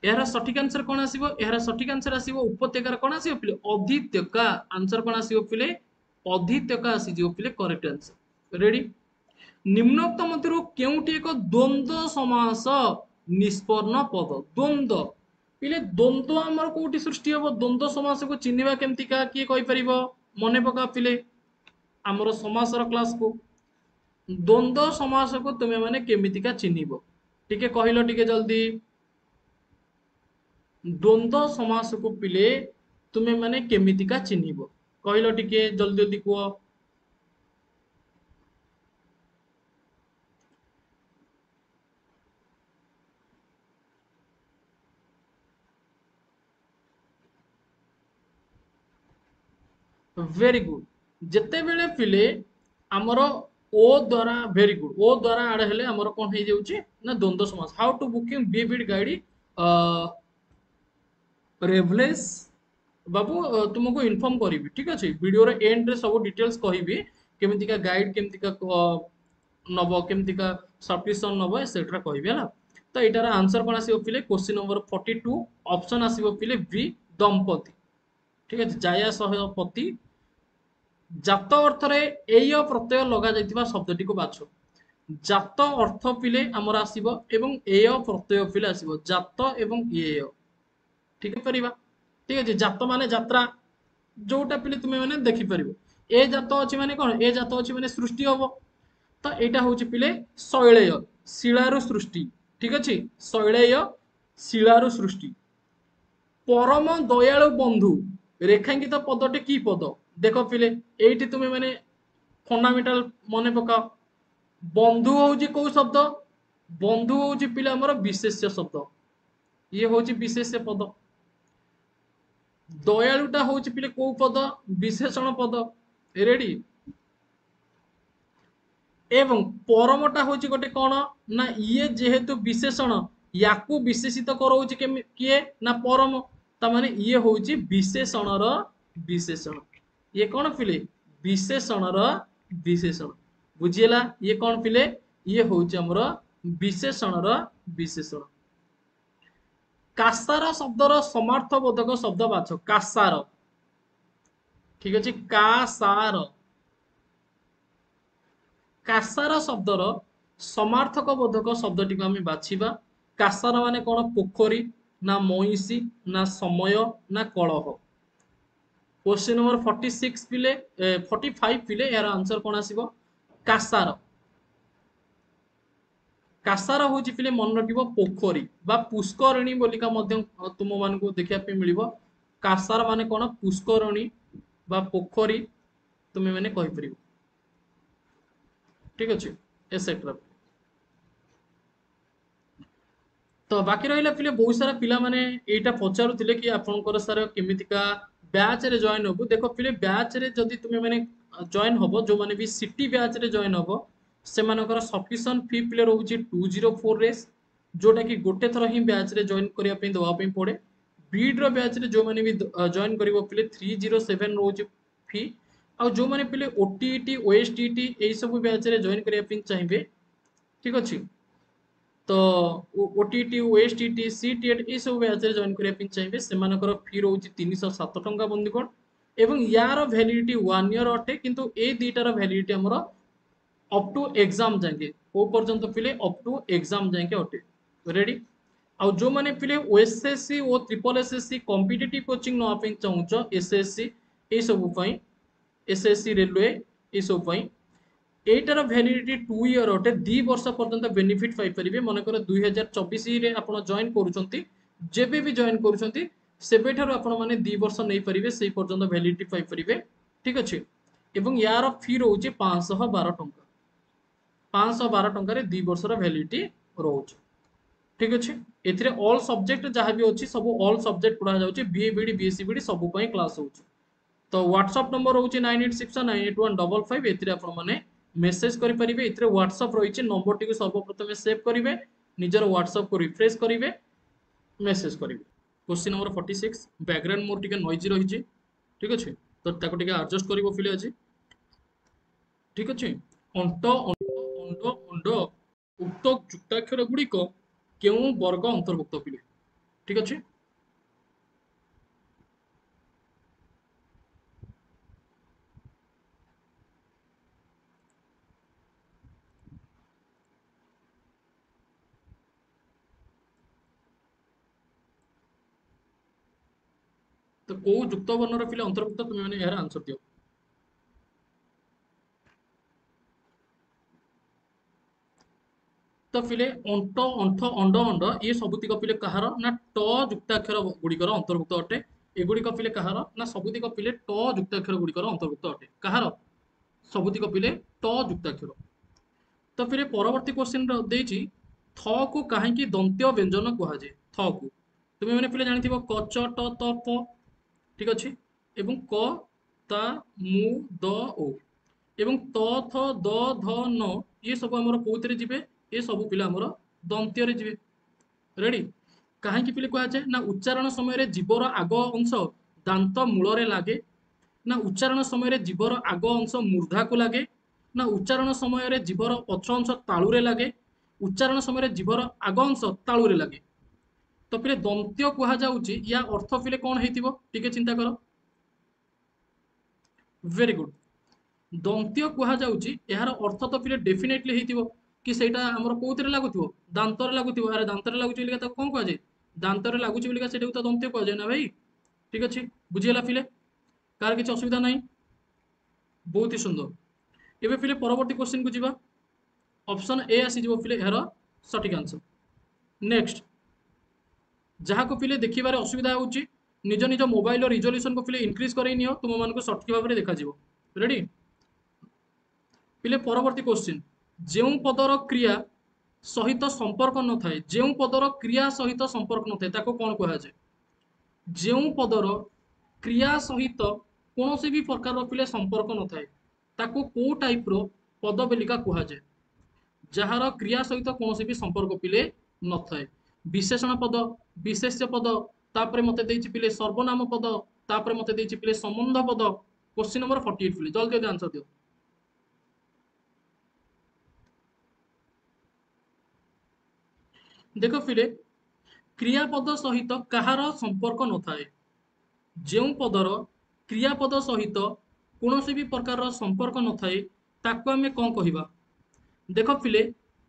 यार सठिक आंसर कौन आसीबो यार सठिक आंसर आसीबो उपत्यकार कौन आसीबो पिले अधित्यका आंसर कौन आसीबो पिले अधित्यका आसीजिबो पिले करेक्ट आंसर रेडी निम्नोक्त मध्यरु केउटी एक द्वंद्व समास निष्पन्न पद द्वंद्व पिले द्वंद्व हमर कोठी सृष्टि हबो द्वंद्व समास को चिन्हिबा केमति का किए कहि परिबो मने पका पिले हमर समासर क्लास को द्वंद्व समास को तुमे माने केमिति का चिन्हिबो टिके कहिलो टिके जल्दी द्वंद्व समास को पिले तुमे माने केमिति का चिन्हिबो कहिलो टिके जल्दी जल्दी कुओ वेरी गुड जिते बेले पिले आमर ओ द्वारा वेरी गुड ओ द्वारा आड हेले आमर कोन हे जाउची ना द्वंद्व समास हाउ टू बुकिंग बीबिड गाइड रेवलेस बाबू तुमको इन्फॉर्म करी ठीक अच्छे वीडियो रे एंड रे सब डिटेल्स कहिबी केमिति का गाइड केमिति का नबो केमिति का सब्सक्रिप्शन नबो एसेट्रा कहिबी हला तो एटार आंसर कोन आसीबो पिले क्वेश्चन नंबर 42 ऑप्शन आसीबो पिले बी दंपति ठीक है जाया सह पति जात अर्थ रे एय प्रत्यय लगा जाइतिबा शब्दटी को बाछो जात अर्थ पिले हमर आसीबो एवं एय प्रत्यय पिले आसीबो जात एवं एय ठीक है परिबा ठीक है जात माने यात्रा जोटा पिले तुमे माने देखि परिबो ए जात अछि माने कोन ए जात अछि माने सृष्टि हबो तो एटा होछि पिले शैलेय शिलारु सृष्टि ठीक अछि शैलेय शिलारु सृष्टि परम दयालु बंधु रेखांकित पदटे की पद देख पिले एठी तुमे माने फंडामेंटल मने पका बंधु होउछि को शब्द बंधु होउछि पिले हमर विशेष्य शब्द ये होउछि विशेष्य पद दयालुटा होउछि पिले को पद विशेषण पद रेडी एवं परमटा होउछि गोटे कोन ना ये जेहेतु विशेषण याकू विशेषित करौछि किए ना परम ता माने ये होउछि विशेषणर विशेषण ये कोन पिले विशेषणर विशेषण बुझिएला ये कोन पिले ये होउछि हमर विशेषणर विशेषण कासार शब्दर समार्थबोधक शब्द बाछ कासार ठीक अछि कासार कासार शब्दर समार्थक बोधक शब्दटी को आम बाछिबा कासार माने कोन पोखरी ना मईसी ना समय ना कलह क्वेश्चन नंबर 46 पिले 45 पिले यार आंसर कोन आसीबो कासार कासार होची पिले मन रखिबो पोखरी बा पुष्करणी बोलिका मध्य तुम मान को देखिया पे मिलिबो कासार माने कोन पुष्करणी बा पोखरी तुमे माने कहि परिबो ठीक अच्छे एसेट्रा तो बाकी रहिला पिले बहुत सारा पिला माने एटा पचारुथिले कि आपनकर सार केमितिका बैच रे जॉइन होबो देखो पिले बैच रे जदी तुमे माने जॉइन होबो जो माने भी सिटी बैच रे जॉइन होबो से मानकर सब्सक्रिप्शन फी पिले रहउची 204 रेस जोटा कि गोटे थर ही बैच रे जॉइन करिया पे दवा पे पड़े बीड रो बैच रे जो माने भी जॉइन करिवो पिले 307 रहउची फी आ जो माने पिले ओटीईटी ओएसटीटी एई सब बैच रे जॉइन करिया पे चाहिबे ठीक अछि तो ओटीटी ओएसटीटी सीटीएट ए सब बैच रे जॉइन करिया पे चाहिबे से मानकर फी रहउची 307 टंका बंदीकोड एवं यार वैलिडिटी 1 ईयर अटे किंतु ए दुईटार वैलिडिटी हमर अप टू एग्जाम जाएंगे को पर्यंत पिले अप टू एग्जाम जाएंगे अटे रेडी आ जो माने पिले ओएसएससी ओ ट्रिपल एसएससी कॉम्पिटिटिव कोचिंग नवा पे चाहूचो एसएससी ए सब पई एसएससी रेलवे ए सब पई एटार वैलिडिटी 2 ईयर अटे 2 वर्ष पर्यंत बेनिफिट पाई परिबे मन कर 2024 रे आपण जॉइन करूचंती जेबे भी जॉइन करूचंती सेबे ठारो आपण माने 2 वर्ष नै परिबे सेई पर्यंत वैलिडिटी पाई परिबे ठीक अछि एवं यार फी रहउची 512 टंका 512 टंका रे 2 वर्ष रा वैलिडिटी रहउची ठीक अछि एथिरे ऑल सब्जेक्ट जहां भी अछि सब ऑल सब्जेक्ट पढ़ा जाउची बीए बीडी बीएससी बीडी सब पई क्लास होउची तो व्हाट्सएप नंबर होउची 9861981555 एथिरे आपण माने मेसेज करि परिबे एथिरे व्हाट्सएप रहिची नंबर टी को सर्वप्रथम सेव करिवे निजर व्हाट्सएप को रिफ्रेश करिवे मेसेज करिवे क्वेश्चन नंबर 46 बैकग्राउंड मोर टिके नॉइजी रहिची ठीक अछि तो ताको टिके एडजस्ट करिवो फिले अछि ठीक अछि अंट अंड अंड उक्त जुक्ताक्षर गुड़िक केउ वर्ग अंतर्भुक्त पिले ठीक अच्छे। तो को युक्त वर्णर पिले अंतर्भुक्त तुम मैंने यार आंसर दियो। तो पिले अंट अंठ अंड अंड ये सबुतिक पिले कहार ना ट युक्ताक्षर गुड़िकर अंतर्भुक्त अटे। एगुड़िक पिले कहार ना सबुतिक पिले ट युक्ताक्षर गुड़िकर अंतर्भुक्त अटे। कहार सबुतिक पिले ट युक्ताक्षर। तो फिर परवर्ती क्वेश्चन देछि थ को कहीं दंत्य व्यंजन कह जाए। थ को तुम मैंने पिले जानी क च ट त प ठीक अच्छे एवं क ता मु द ओ एवं त थ द ध न ये सब आमर कौन ଯିବେ ये सब पिला आमर दंत्य ଯିବେ। रेडी कहीं पिले कह जाए ना उच्चारण समय जीवर आग अंश दांत मूल लगे ना उच्चारण समय जीवर आग अंश मूर्धा को लगे ना उच्चारण समय जीवर पछ अंश तालुरे लगे उच्चारण समय जीवर आग अंश तालुरे लगे। तो पिले दंत्य कह जाउची या अर्थ पिले कौन हेतिबो टिके चिंता करो। वेरी गुड दंत्य कह जाउची यार अर्थ तो पिले डेफिनेटली हेतिबो कि सेटा हमर कोउतरे लागुथिबो दांतरे लागुथिबो। अरे दांतरे लागुची बोलिका ताको कोन कह जाय दांतरे लागुची बोलिका सेटा तो दंत्य कह जाय ना भाई। ठीक अछि बुझियला पिले कार किछ असुविधा नाही। बहुत ही सुंदर एबे पिले परवर्ती क्वेश्चन को जिबा। ऑप्शन ए आसी जिवो पिले यार सटीक आंसर। नेक्स्ट जहाँ को पिले देखिबारे असुविधा होउची निज निज मोबाइल रिजोल्यूशन को पिले इंक्रीज करई नियो तुम मानको सटीक भाव में देखा जिवो। रेडी पिले परवर्ती क्वेश्चन जेउ पदर क्रिया सहित संपर्क न थाए जेउ पदर क्रिया सहित संपर्क न थाए ताको कोन कहा जाय। जेउ पदर क्रिया सहित कौन भी प्रकार पिले संपर्क न थाए ताको को टाइप रो पद बेलिका कहा जाय। जार क्रिया सहित कौन भी संपर्क पिले न थाए विशेषण पद विशेष्य पद तापरे मते देछि पिले सर्वनाम पद तापरे मते देछि पिले संबंध पद। क्वेश्चन नंबर 48 पिले जल्दी जल्दी आंसर दियो। देख पिले क्रियापद सहित कहार संपर्क न थाए जेउ पदर क्रियापद सहित कौन भी प्रकार संपर्क न थाए ताको आमे कौन कहिबा। देख पिले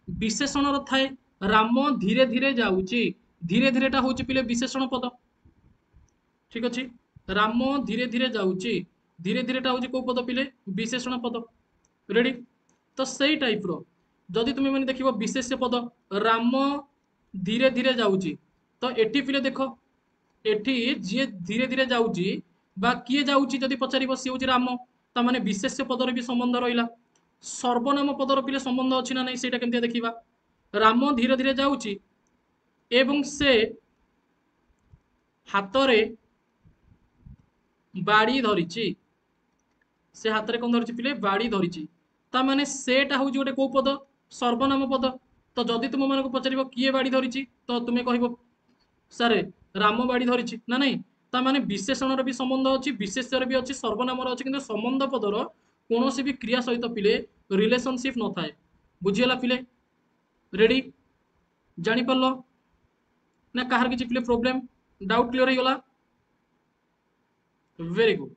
विशेषण थाए राम धीरे धीरे जाउची धीरे धीरे टा होची पिले विशेषण पद। ठीक अच्छे राम धीरे धीरे जाउची धीरे धीरे टा होची को पद पिले विशेषण पद। रेडी तो सही टाइप रो जदि तुम मैंने देखिबो विशेष्य पद राम धीरे धीरे जाउची तो एठी पिले देख एठी जे धीरे धीरे जाउची बा किए जाउची जदि पचारिबो सी होची राम ता माने विशेष्य पदर भी संबंध रहिला सर्वनाम पदर पिले संबंध अछि ना नहीं सेटा केमते देखिबा। राम धीरे धीरे जाउची एवं से हातरे बाड़ी धरिची से हाथ में कौन धरी पिले बाड़ी धरी ता माने सेटा हूँ गोटे कौ पद सर्वनाम पद। तो जदि तुम मानक पचार किए बाड़ी धरी तो तुम्हें कह सारे राम बाड़ी धरी ना नहीं ता माने विशेषण भी संबंध अच्छी विशेष्यर भी अच्छी सर्वनाम अच्छी किंतु संबंध पदर कौन भी क्रिया सहित पिले रिलेशनशिप न थाए। बुझीगला पिले रेडी जापर ना कहार किसी पिले प्रोब्लेम डाउट क्लियर हो गला। वेरी गुड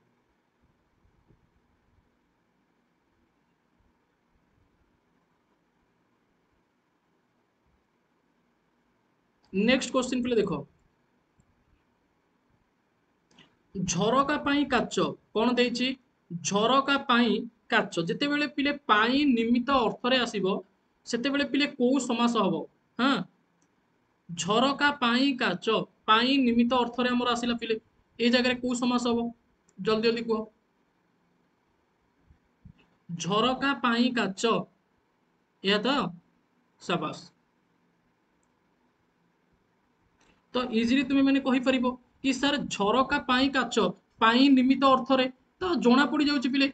नेक्स्ट क्वेश्चन पिले देख झरका पाई काच कौन देछि झरका पाई काच जेतेबेले पिले पाई निमित्त अर्थ रे आसीबो सेतेबेले पिले को समास हबो। हाँ झरका पाई काच पाई निमित्त अर्थ रे हमर आसिला पिले ए जगह को समास हबो जल्दी जल्दी कहो। झरका पाई काच या तो शाबाश तो इजिली तुम्हें मैंने कहि परिबो कि सर झरका पाई काच पाई निमित्त अर्थ रे तो जोना पड़ी जाउची पिले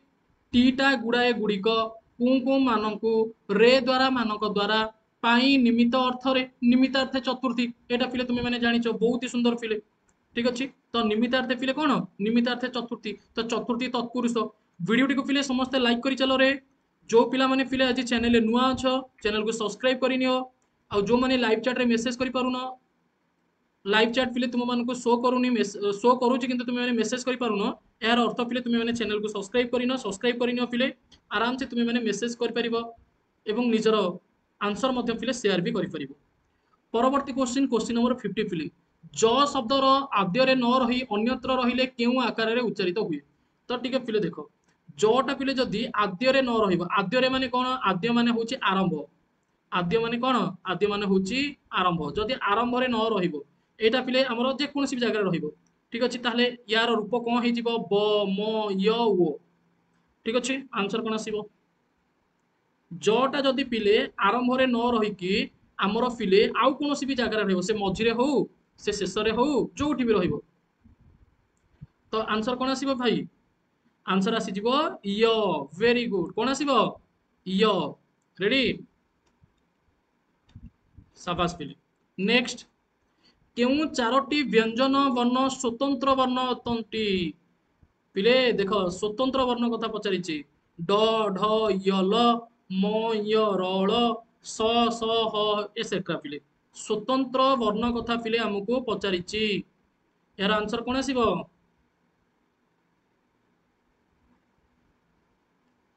टीटा गुड़ाए गुड़िक को मानकु रे द्वारा मानक द्वारा पाई निमित्त अर्थ रे निमित्तार्थ चतुर्थी एटा पिले तुम्हें मैंने जानिचो बहुत ही सुंदर पिले। ठीक अच्छे तो निमित्तार्थ पिले कौन निमित्तार्थ चतुर्थी तो चतुर्थी तत्पुरुष। वीडियो टी को पिले समस्त लाइक करी चलो रे जो पिला माने पिले आज चैनल नुआ अछ चैनल को सब्सक्राइब करि नियो आ जो माने लाइव चैट रे मेसेज करि पारुना लाइव चैट पिले तुम मानको शो करूनी शो करूची किंतु तुम माने मेसेज करि पारुनो यार अर्थ पिले तुम माने चैनल को सब्सक्राइब करिनो पिले आराम से तुम माने मेसेज करि परिबो एवं निजर आंसर मध्य पिले शेयर भी करि परिबो। परवर्ती क्वेश्चन क्वेश्चन नंबर 50 पिले ज शब्दर आद्य न रही अन्यत्र रहिले केउ आकार रे उच्चारित हुए। तो ठीक पिले देखो जटा पिले जदि आद्य न रहिबो आद्य माने कोन आद्य माने होची आरंभ आद्य माने कोन आद्य माने होची आरंभ जदि आरंभ रे न रहिबो एटा पिले हमरो जे कोनोसी जगह रे रहिबो ठीक अछि ताहले यार रूप कोन हे जिवो ब म य ओ ठीक अछि आंसर कोन आसीबो जटा जदि पिले आरंभ रे न रही कि हमरो पिले आउ कोनोसी भी जगह रे रहइबो से मझिरे हो से शेष रे हो जोठी भी रहिबो तो आंसर कोन आसीबो भाई आंसर आसी जिवो य वेरी गुड कोन आसीबो य रेडी शाबाश पिले नेक्स्ट केउ चारोटी व्यंजन वर्ण स्वतंत्र वर्ण अटंती पिले देख स्वतंत्र वर्ण कथा पचारिछि ड ढ य ल म य र ळ स स ह एसेट्रा पिले स्वतंत्र वर्ण कथा पिले हमको पचारिछि यार आंसर कोन आसीबो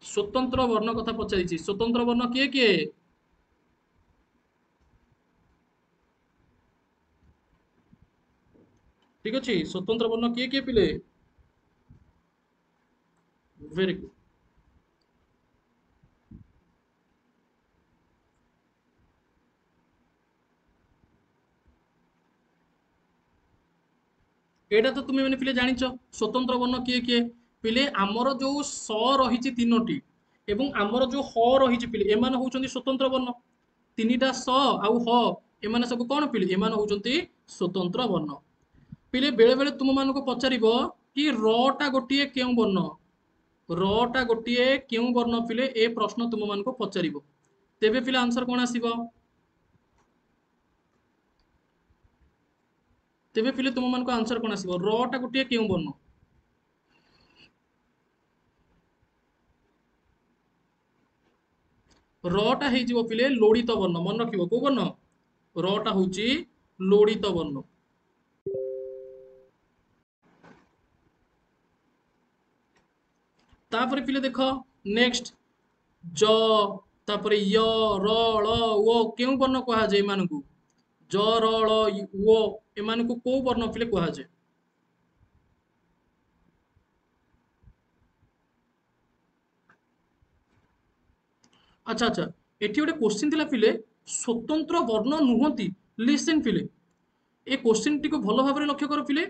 स्वतंत्र वर्ण कथा पचारिछि स्वतंत्र वर्ण किए किए ठीक अछि स्वतंत्र वर्ण किए किए पिले वेरी गुड एटा तो तुम मैंने पिले जानिଛ स्वतंत्र वर्ण किए किए पिले आमर जो स रही तीनोटी एवं आमर जो ह रही पिले एମାନେ होउଛନ୍ତି स्वतंत्र वर्ण तीनिटा स आउ ह एମାନେ सब कौन पिले एମାନେ होउଛନ୍ତି स्वतंत्र वर्ण पिले बेले बेले तुम मानको पचारिबो कि र टा गोटिए केउ वर्ण र टा गोटिए केउ वर्ण पिले ए प्रश्न तुम मानको पचारिबो तेबे पिले आंसर कोन आसीबो तेबे पिले तुम मानको आंसर कोन आसीबो र टा गोटिए केउ वर्ण रटा हो पिले लोड़ित वर्ण मन रखिबो को वर्ण रटा होची लोड़ित वर्ण तापर पिले देख नेक्स्ट ज तापर य र ळ ओ केउ वर्ण कहा जाय मानकु ज र ळ ओ एमानकु को वर्ण पिले कहा जाय अच्छा अच्छा एठी गोटे क्वेश्चन थिला पिले स्वतंत्र वर्ण नुहंती लिसन पिले ए क्वेश्चन टी को भलो भाबरे लक्ष्य कर पिले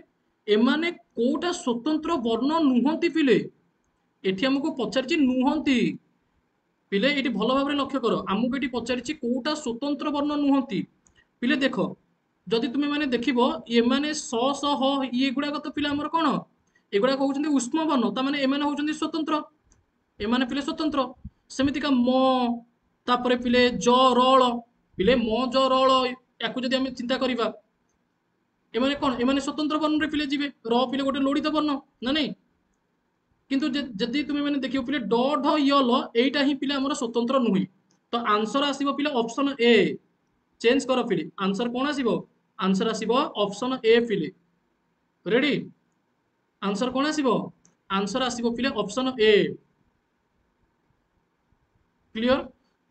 एमाने कोटा स्वतंत्र वर्ण नुहंती पिले एठी हमको पचारिछि नुहंती पिले एठी भलो भाबरे लक्ष्य कर हमको एठी पचारिछि कोटा स्वतंत्र वर्ण नुहंती पिले देखो जदि तुमे माने देखिबो ए माने स स ह ये गुडा तो पिले हमर कोन एगुडा कहउछन्ती उष्म वर्ण ता माने एमाने होउछन्ती स्वतंत्र एमाने पिले स्वतंत्र सेमितिका म तापरे पिले ज रଳ पिले म ज रଳ याकु जदि हम चिंता करिबा एमाने कोन एमाने स्वतंत्र वर्ण रे पिले जिवे र पिले गोटे लोड़ित वर्ण ना नहीं किंतु जदि तुमे माने देखियो पिले ड ढ य ल एइटा ही पिले हमर स्वतंत्र नुही तो आंसर आसीबो पिले ऑप्शन ए चेंज करो पिले आंसर कोन आसीबो आंसर आसीबो ऑप्शन ए पिले रेडी आंसर कोन आसीबो आंसर आसीबो पिले ऑप्शन ए क्लियर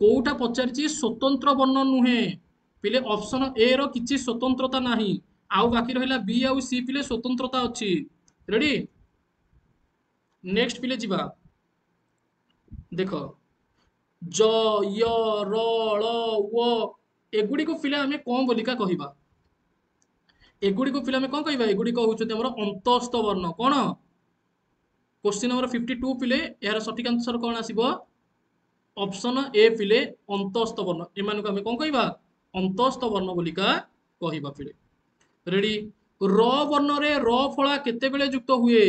कोउटा पचारिछि स्वतंत्र वर्ण नुहे पिले ऑप्शन ए रो किछि स्वतंत्रता नाही आउ बाकी रहिला बी आउ सी पिले स्वतंत्रता अछि रेडी नेक्स्ट पिले जिबा देखो ज य र ଳ व एगुडी को पिले हमें कौन बोलिका कहिबा एगुडी को पिले हमें कौन कहिबा एगुडी को होउछते हमर अंतस्थ वर्ण कोन क्वेश्चन नंबर 52 पिले यार सठिक आंसर कोन आसीबो ऑप्शन ए पिले अंतस्थ वर्ण एमानको हमें कौन कहिबा अंतस्थ वर्ण बोलिका कहिबा पिले रेडी र वर्ण रे र फळा केते बेले युक्त हुए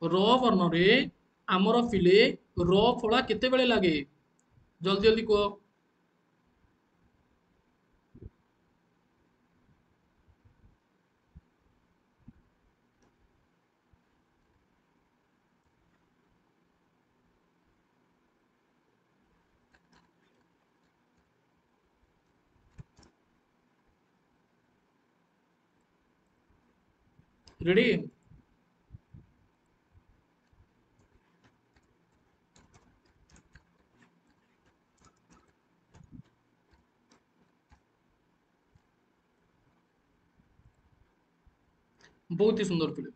र वर्ण रे आमर पिले र फळा केते बेले लागे जल्दी जल्दी को रेडी। बहुत ही सुंदर पिले।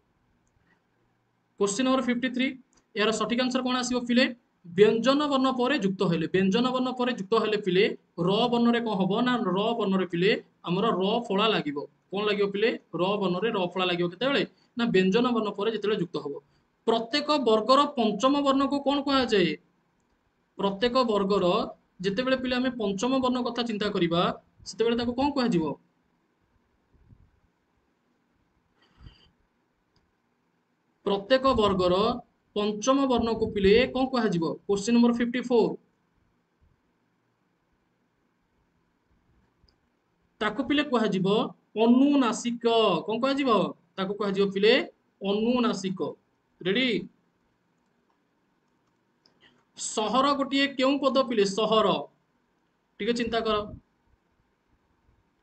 क्वेश्चन नंबर 53 यार सठिक आंसर कौन आसीबो पिले व्यंजन वर्ण पर युक्त हेले व्यंजन वर्ण पर युक्त हेले पिले र वर्ण रे कौन हबो ना र वर्ण रे पिले हमर र फळा लागिबो कौन लागिबो पिले र वर्ण रे र फळा लागिबो केतेबेले ना व्यंजन वर्ण पर जेतेबेले युक्त हबो प्रत्येक वर्गर पंचम वर्ण को कौन कहा जाए प्रत्येक वर्गर जेतेबेले पिले हमें पंचम वर्ण कथा चिंता करिबा सेतेबेले ताको कौन कहा जिवो प्रत्येक वर्गर पंचम वर्ण को पिले कौन कहा जिवो क्वेश्चन नंबर 54 ताको पिले कहा जिवो अनुनासिक कौन कहा जिवो ताको कहा जिवो पिले अनुनासिक रेडी सहर गोटे केउं पद पिले सहर टिके चिंता कर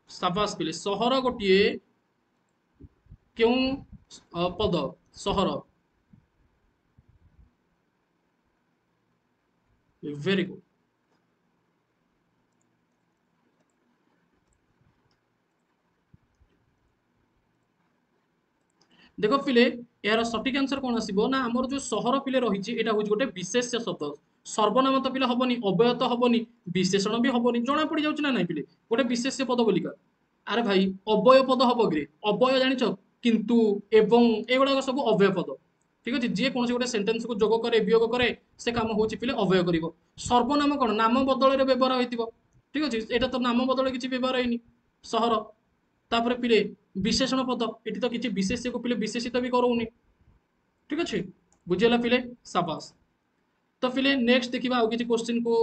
साबास पिले सहर गोटे केउं पद सहर वेरी गुड देख पिले यार सठिक आंसर कौन आसीबो ना हमर जो सहर पिले रहिछि एटा होछि गोटे विशेष्य शब्द सर्वनाम तो पिले हबनी अव्यय तो हबनी विशेषण भी हबनी जणा पड़ी जाउछि ना नाही पिले गोटे विशेष्य पद बोलिका अरे भाई अव्यय पद हब कि अव्यय जानिछ किंतु एवं एगुड़ा सब अव्यय पद ठीक अच्छे जी कौन गोटे सेंटेन्स को जोग करे वियोग करे से काम होछि पिले अव्यय करिवो सर्वनाम कौन नाम बदल रे व्यवहार होइतिबो ठीक अच्छे एटा तो नाम बदल किछि व्यवहार हैनी सहर तापर पिले विशेषण पद एटी तो किछि विशेष्य को पिले विशेषित भी करोउनी ठीक अच्छे बुझियला पिले शाबाश तो पिले नेक्स्ट देखिबा आ किछि क्वेश्चन को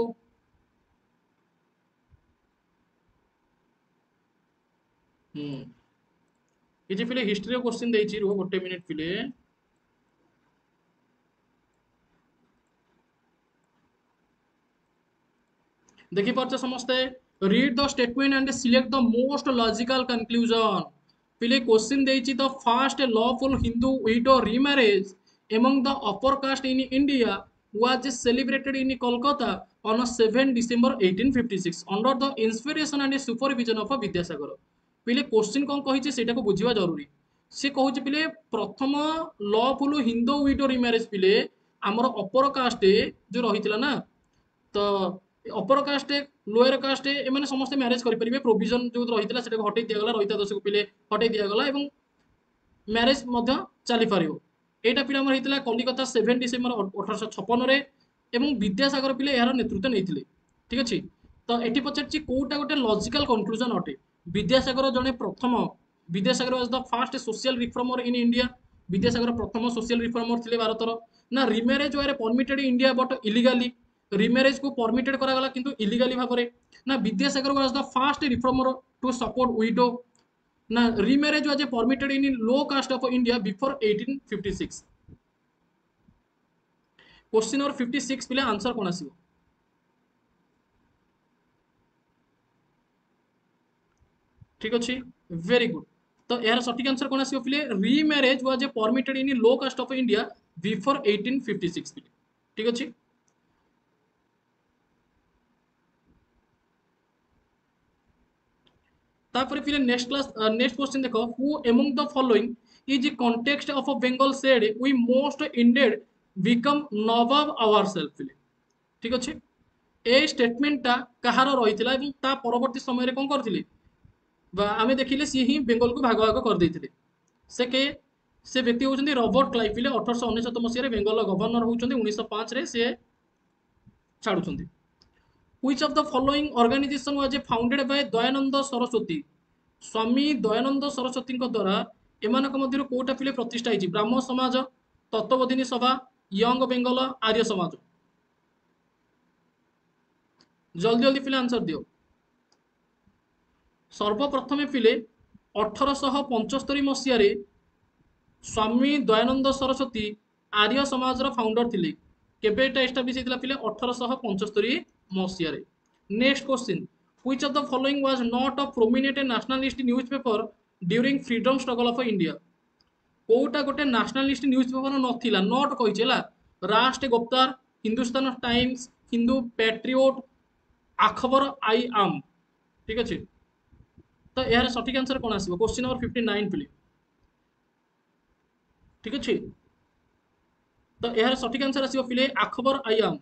किछि पिले हिस्ट्री रो क्वेश्चन देछि रो गोटे मिनिट पिले देखि पार्छ समस्ते read the statement and select the most logical conclusion पिले क्वेश्चन देछि the first lawful Hindu widow remarriage among the upper caste in India was celebrated in Kolkata on 7 December 1856 under the inspiration and supervision of Vidyasagar पिले question कौन कही से बुझा जरूरी सी कहूँ पिले प्रथम लफुल हिंदू विडो रीमैरेज पिले आमर अपर कास्ट जो रही ना तो अपर कास्ट लोअर कास्ट एम समस्त मैरेज करेंगे प्रोविजन जो रही है हटे दिगला रही दश को पिले हटे दिगला और मैरेज चली पार यहाँ पिला होता कलिकता 7 डिसेम्बर 1856 विद्यासागर पिले यार नेतृत्व नहीं ठीक अच्छे तो ये पचार कौटा गोटे लॉजिकल कंक्लूजन अटे विद्यासागर जड़े प्रथम Vidyasagar was the first social reformer in India Vidyasagar प्रथम सोशल रिफॉर्मर थे भारतर ना remarriage were permitted India but illegally remarriage को परमिटेड करागला किंतु इलीगली भाव ना Vidyasagar was the first reformer to support widow ना remarriage was permitted in low caste of India before 1856 question number 56 पिले आंसर कौन आसीबो ठीक अच्छे वेरी गुड तो यार सठिक आंसर कौन आसीबो पिले remarriage was permitted in low caste of India before 1856 पिले ठीक अच्छे तापर फिर नेक्स्ट क्लास नेक्स्ट क्वेश्चन देखो who among the following is context of Bengal said we most indeed become nawab ourself फिले ठीक अच्छे ए स्टेटमेंटा कहार रही ता परवर्ती समय कौन करथिले बा आमे देखिले सी ही बेंगल को भाग भाग कर देथिले से के से व्यक्ति होउछन्ती रॉबर्ट क्लाइव फिले 1899 मसिया रे बेंगल गवर्नर होउछन्ती 1905 रे से छाडुछन्ती Which of the following organization was founded by Dayanand Saraswati Swami Dayanand Saraswati द्वारा एमानक मध्यरु कोटा पिले प्रतिष्ठा होइछि ब्राह्म समाज तत्वबोधिनी सभा यंग बेंगल आर्य समाज जल्दी जल्दी पिले आंसर दियो सर्वप्रथमे पिले 1875 मसिया रे स्वामी दयानंद सरस्वती आर्य समाज रो फाउंडर थिले केबे एटा एस्टाब्लिश हेतिला पिले 1875 मसिया रे next question which of the following was not a prominent nationalist newspaper during freedom struggle of India quota गोटे नेशनलिस्ट न्यूज पेपर नथिला नोट कहिছে ला राष्ट्र गुप्तार हिंदुस्तान टाइम्स हिंदू पैट्रियोट अखबर आई आम ठीक अच्छे तो यार सठिक आंसर कौन आसो क्वेश्चन नंबर 59 पिले ठीक अच्छे तो यार सठिक आंसर आसो पिले अखबर आई आम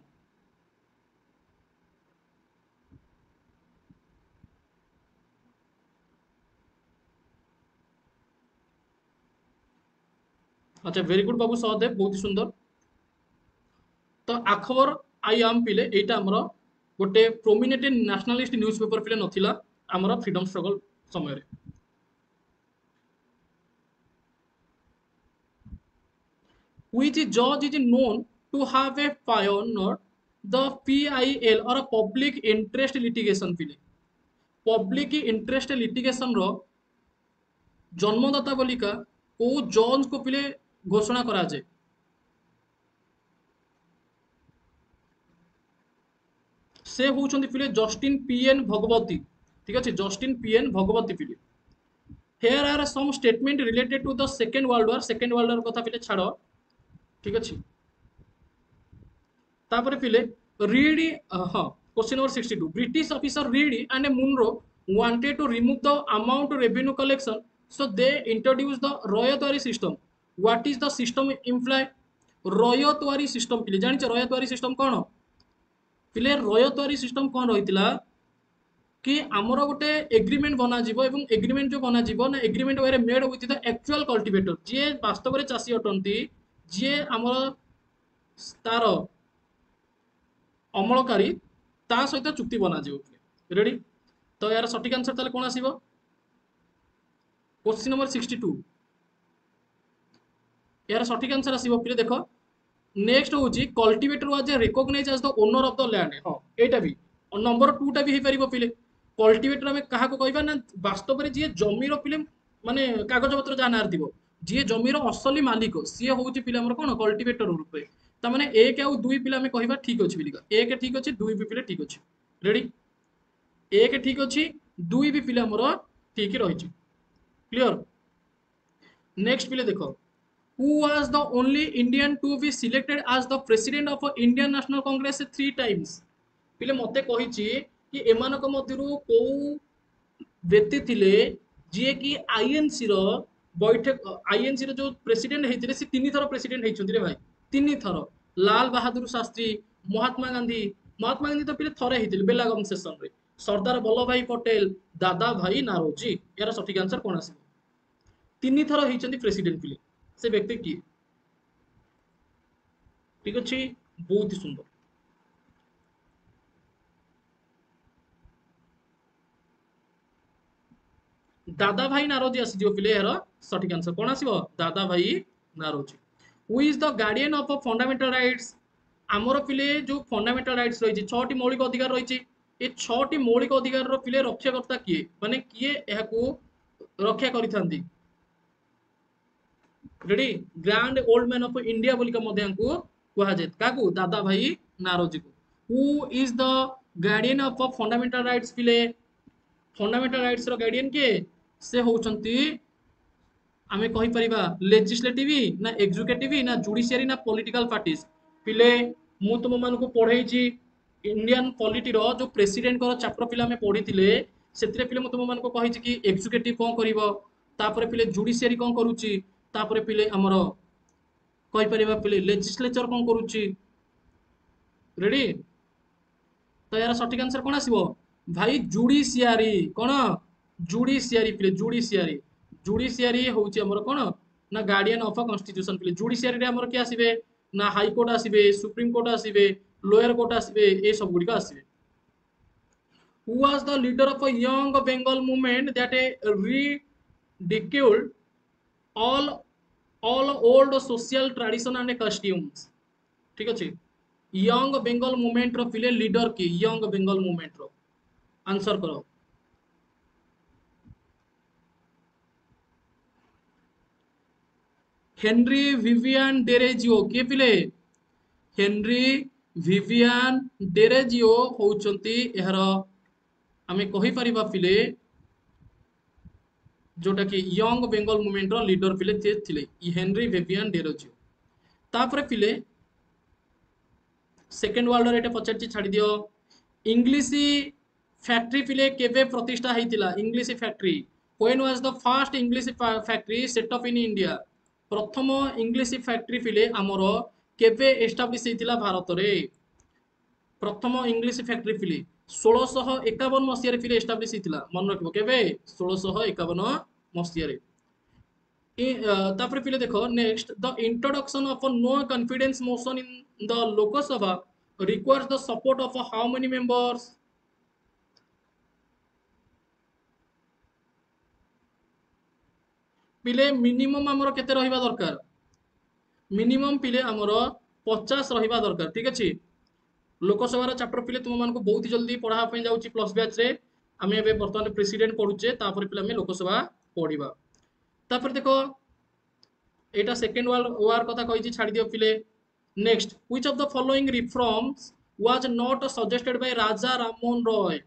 अच्छा वेरी गुड बाबू सहदेव बहुत ही सुंदर तो अखबर आई आम पिले एटा हमर गोटे प्रोमिनेंट नेशनलिस्ट न्यूज पेपर पिले नथिला हमर फ्रीडम स्ट्रगल समय रे which judge is known to have a pioneered the PIL or a public interest litigation पिले public interest litigation रो जन्मदाता बोलिका को जज को पिले घोषणा करा जाए से होउछन्ति पिले जस्टिन पीएन भगवती ठीक अछि जस्टिन पीएन भगवती पिले here are some statement related to the second world war कथा पिले छाड़ ठीक अछि तापर पिले रीड हाँ question number 62 British officer Read and Munro wanted to remove the amount revenue collection so they introduced the royalty system what is the system imply royalty system पिले जानि छ royalty system कोन पिले royalty system कोन रहितला कि आमर गोटे agreement बना जीवो एवं एग्रीमेंट जो बना जीवो ना agreement were made with the actual cultivator जे वास्तव रे चासी अटंती जे आमर तार अमलकारी ता सहित चुक्ति बना जीवो रेडी तो यार सठिक आंसर ताले कोन आसीबो क्वेश्चन नंबर 62 यार सठिक आंसर आसीबो पिले देखो नेक्स्ट होची cultivator was recognise as the owner of the land हां एटा भी और नंबर 2 टा भी हे परिबो पिले कल्टिवेटर में कहा को कहबा ना वास्तव रे जे जमीर पिले माने कागज पत्र जानार दिबो जे जमीर असली मालिक सी होची पिले हमर कोन कल्टिवेटर रूपे ता माने 1 और 2 पिले हमें कहबा ठीक अछि बिलिका 1 ठीक अछि 2 भी पिले ठीक अछि रेडी 1 ठीक अछि 2 भी पिले हमर ठीक रहिछि क्लियर नेक्स्ट पिले देखो who was the only Indian to be selected as the president of Indian National Congress 3 times पिले मते कहिछि कि एमानक मध्यरु को व्यक्ति थिले जे कि आईएनसी रो बैठक आईएनसी रो जो प्रेसिडेंट हेतिले से तीन थर प्रेसिडेंट हेचुंती रे भाई तीन थर लाल बहादुर शास्त्री महात्मा गांधी तो पिले थरे हेतिले बेलागम सेशन रे सरदार वल्लभ भाई पटेल दादा भाई नारोजी यार सठिक आंसर कोन आसी तीन थर हेचंती प्रेसिडेंट पिले से व्यक्ति की ठीक अछि बहुत ही सुंदर दादा भाई नारोजी आसी जो पिले यार सठिक आंसर कोन आसीबो Dadabhai Naoroji who is the guardian of fundamental rights आमर पिले जो फंडामेंटल राइट्स रही 6टी मौलिक अधिकार रही ए 6टी मौलिक अधिकार रो पिले रक्षाकर्ता किए माने किए एहाकू रक्षा करिथांती रेडी grand old man of India बोली का मध्य को कहा जाए काकू दादा भाई नारोजी को who is the guardian of fundamental rights पिले फंडामेंटल राइट्स रो गार्डियन के से होचंती आमे कहि परिबा लेजिस्लेटिव ना एग्जीक्यूटिव ना जुडिशियरी ना पॉलिटिकल पार्टीज पिले मु तुम मान को पढ़ाई इंडियन पॉलिटी रो जो प्रेसिडेंट को चैप्टर पिला में पढ़ीथिले सेतिरे पिले मु तुम मान को कहि कि एग्जीक्यूटिव कोन करिवो तापरे पिले जुडिशियरी कोन करूची तापरे पिले हमर कहि परिबा पिले लेजिस्लेचर कोन करूची रेडी तो यार सठिक आंसर कोन आसीबो भाई जुडिशियरी कोन जुडिशियरी पिले जुडिशियरी होउची हमर कोन ना गार्डियन ऑफ कॉन्स्टिट्यूशन पिले जुडिशियरी रे हमर के आसीबे ना हाई कोर्ट आसीबे सुप्रीम कोर्ट आसीबे लोअर कोर्ट आसीबे ए सब गुडी का आसीबे who was the leader of a young Bengal movement that ridiculed all old social tradition and costumes ठीक अछि यंग बेंगल मूवमेंट रो पिले लीडर की यंग बेंगल मूवमेंट रो आंसर करो हेनरी विवियन डेरेजियो के पिले हेनरी विवियन डेरेजियो होउचंती एहर आमे कहि परिबा पिले जोटा कि यंग बेंगल मूवमेंट रो लीडर पिले थिले हेनरी वेवियन डेरोजियो। तापर पिले सेकेंड वर्ल्ड वार एटा पचारची छाड़ी दियो इंग्लिश फैक्ट्री पिले केबे प्रतिष्ठा हेतिला English factory when was the first English factory set up in India प्रथम इंग्लिश फैक्ट्री पिले आमर केबे एस्टाब्लिश हेतिला भारत रे प्रथम इंग्लिश फैक्ट्री पिले 1651 मसीह रे पिले एस्टाब्लिश हेतिला मन रखबो केबे 1651 मसीह रे तापर पिले देखो next the introduction of a no confidence motion in the Lok Sabha requires the support of how many members पिले मिनिमम आमर केते रहिबा दरकार मिनिमम पिले आमर 50 रहिबा दरकार ठीक अछि लोकसभा चैप्टर पिले तुम मानको बहुत जल्दी पढ़ा पे जाउची प्लस बैच रे आमे एबे वर्तमान प्रेसिडेंट पढुचे तापर पिले आमे लोकसभा पढिबा तापर देखो एटा सेकेंड वर्ल्ड वार कथा कहिची छाडी दियो पिले next which of the following reforms was not suggested by Raja Rammohan Roy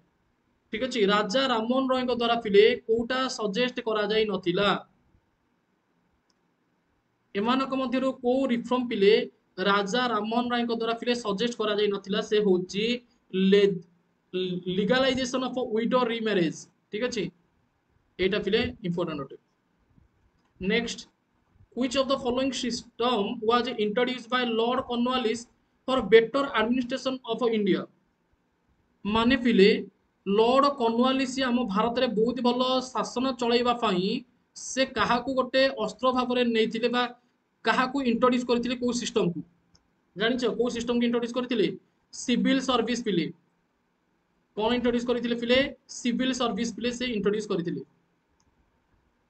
ठीक अछि राजा राममोहन रॉय को द्वारा पिले कोटा सजेस्ट करा जाई नथिला एमानक मध्यरु को रिफॉर्म पिले राजा राममोहन राय को द्वारा पिले सजेस्ट करा जाई नथिला से होची लीगलाइजेशन ऑफ विडो रीमैरेज ठीक अछि एटा पिले इंपोर्टेंट अटे next which of the following system was introduced by Lord Cornwallis for better administration of India माने पिले लॉर्ड कॉर्नवालिस आम भारत में बहुत भल शासन चलैबा पई से काहाकू गोटे अस्त्र भाव में नहीं बा काहाकू इंट्रोड्यूस करथिले को सिस्टम को जानिछ को सिस्टम को इंट्रोड्यूस करथिले सिविल सर्विस पिले कौन इंट्रोड्यूस करथिले पिले सिविल सर्विस पिले से इंट्रोड्यूस करथिले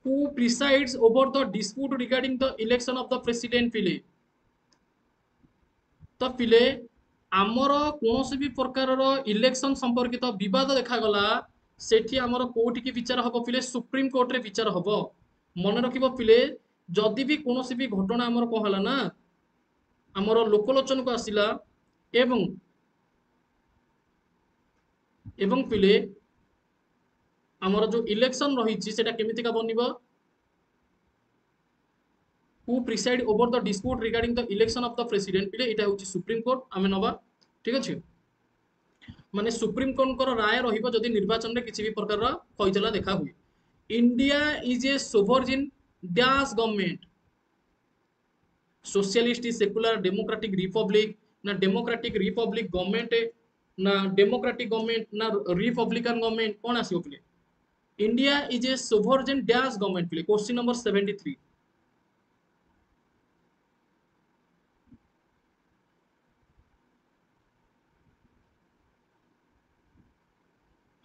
who presides over the dispute regarding the election of the president पिले तो पिले आमर कौन भी प्रकार इलेक्शन संपर्कित विवाद देखा सेठी आमर कोठी की विचार हम पिले सुप्रीम कोर्ट रे विचार हम मन रखिबो पिले जदि भी कौन भी घटना आमर कौन हला ना आमर लोकलोचन को आसिला एवं एवं पिले आमर जो इलेक्शन रही सेटा केमितिका बनिबो who preside over the dispute regarding the election of the president पिले एटा होची सुप्रीम कोर्ट आमे नबा ठीक अछि माने सुप्रीम कोर्ट को राय रहिबो जदि निर्वाचन रे किछि भी प्रकार रा फैसला देखा हुई India is a sovereign dash government socialist secular democratic republic ना डेमोक्रेटिक रिपब्लिक गवर्नमेंट ना डेमोक्रेटिक गवर्नमेंट ना रिपब्लिकन गवर्नमेंट कोन आसीबो पिले India is a sovereign dash government पिले क्वेश्चन नंबर 73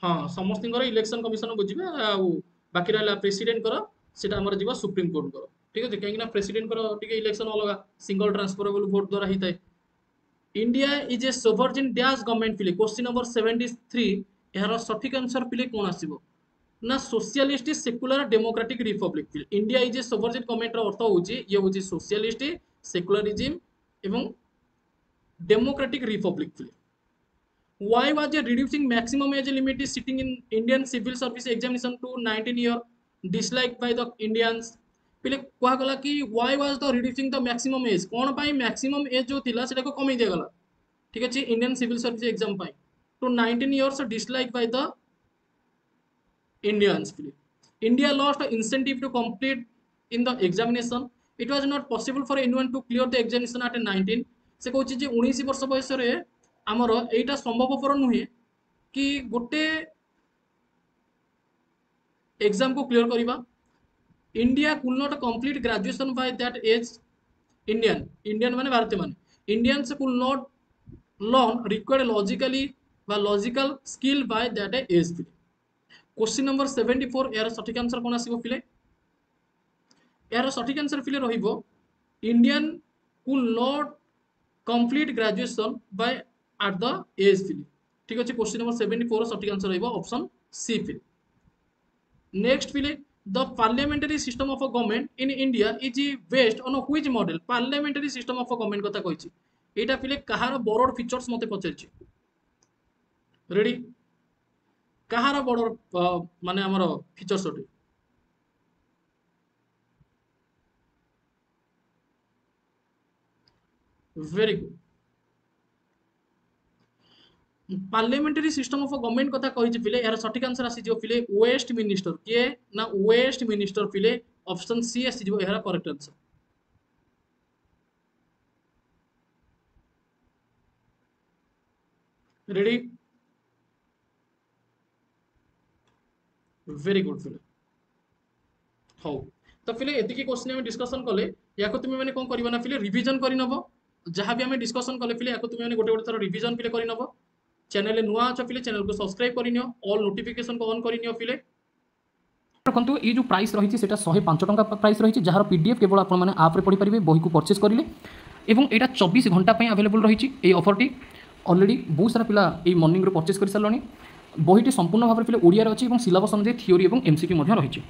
हाँ समस्त इलेक्शन कमिशन बुझे बाकी रहा प्रेसिडेंट सेटा आमर जीवा सुप्रीम कोर्ट कर ठीक है कहीं प्रेसिडेंट टिके इलेक्शन अलग सिंगल ट्रांसफरेबल वोट द्वारा ही थाए India is a sovereign dash government पिले क्वेश्चन नंबर 73 यार सठिक आंसर पिले कौन आसीबो ना सोशलिस्ट सेकुलर डेमोक्रेटिक रिपब्लिक पिले India is a sovereign government रो अर्थ होची ये होची सोशलिस्ट सेकुलरिज्म एवं डेमोक्रेटिक रिपब्लिक पिले why was the reducing maximum age limit is sitting in Indian civil service examination to 19 year disliked by the Indians पहले कहा गला कि why was the reducing the maximum age कौन पाई maximum age जो थिला सेटा को कमी दिया गला ठीक है इंडियन सिविल सर्विस एग्जाम पाई to 19 years disliked by the Indians पहले India lost incentive to complete in the examination it was not possible for anyone to clear the examination at 19 से कहूँ जे 19 वर्ष बयस रे आमर एटा संभवपर नुहे कि गोटे एग्जाम को क्लियर करवा India could not complete graduation by that age Indian माने भारतीय माने Indians could not learn required logically बा logical skill by that age पिले क्वेश्चन नंबर 74 यार सठिक आंसर कोन आसीबो पिले यार सठिक आंसर पिले रहिबो Indian could not complete graduation by at the age पिले ठीक अछि क्वेश्चन नंबर 74 सठिक आंसर रहइबो ऑप्शन सी पिले नेक्स्ट पिले the parliamentary system of a government in India is based on which model parliamentary system of a government कथा कहिछि एटा पिले कहार burrowed features मते पछरछि ready कहार burrowed माने हमर फीचर्स अटे very good. Parliamentary system of government कथा कही पिले यार सठिक आंसर आसी जो पिले वेस्ट मिनिस्टर किए ना वेस्ट मिनिस्टर पिले ऑप्शन सी आसी जो यार करेक्ट आंसर। रेडी वेरी गुड फिले हौ तो फिले एतिकी क्वेश्चन हम डिस्कशन कले या को तुम मैंने कौन करबा ना फिले रिवीजन करि नबो जहां भी हम डिस्कशन कले फिले या को तुम मैंने गोटे गोटे थर रिवीजन फिले करि नबो चैनल नुआ अछ फिले चैनल को सब्सक्राइब करि नियो ऑल नोटिफिकेशन को ऑन करि नियो फिले देखो ये जो प्राइस रही है 105 टंका प्राइस रही है जार पीडीएफ केवल आप आप्रे पढ़ी पारे बही को परचेज करेंगे और यहाँ 24 घंटा आवेलेबल रही है ऑफरटी ऑलरेडी बहुत सारा पिला ये मॉर्निंग रो परचेज कर सारे बहीटी संपूर्ण भाव में ओडिया अच्छी और सिलेबस अनुसार थियोरी और एमसीक्यू रही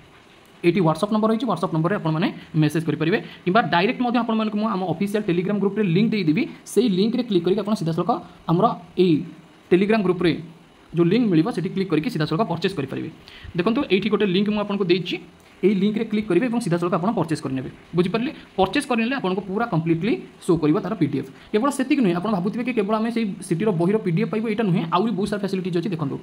ये व्हाट्सअप नंबर रही है व्हाट्सअप नंबर में आपने मेसेज करेंगे कि डायरेक्ट आम ऑफिशियल टेलीग्राम ग्रुप रे लिंक देदेवी से लिंक रे क्लिक करके सीधा सड़क आमर ये टेलीग्राम ग्रुप रे जो लिंक मिल से क्लिक करके सीधा सड़क परचेज करेंगे देखो ये गोटे लिंक मुझे यही लिंक रे क्लिक करेंगे और सीधा सड़क आप परचेज करेंगे बुझीपारे परचेज करेंगे आपको पूरा कंप्लीटली शो कर तार पीडीएफ केवल से नुहे आप भावुवे कि केवल आम से सिटीर बही पीडीएफ पाइबो यहाँ नुहे आउरी बहुत सारा फैसिलिटीज अच्छी देखो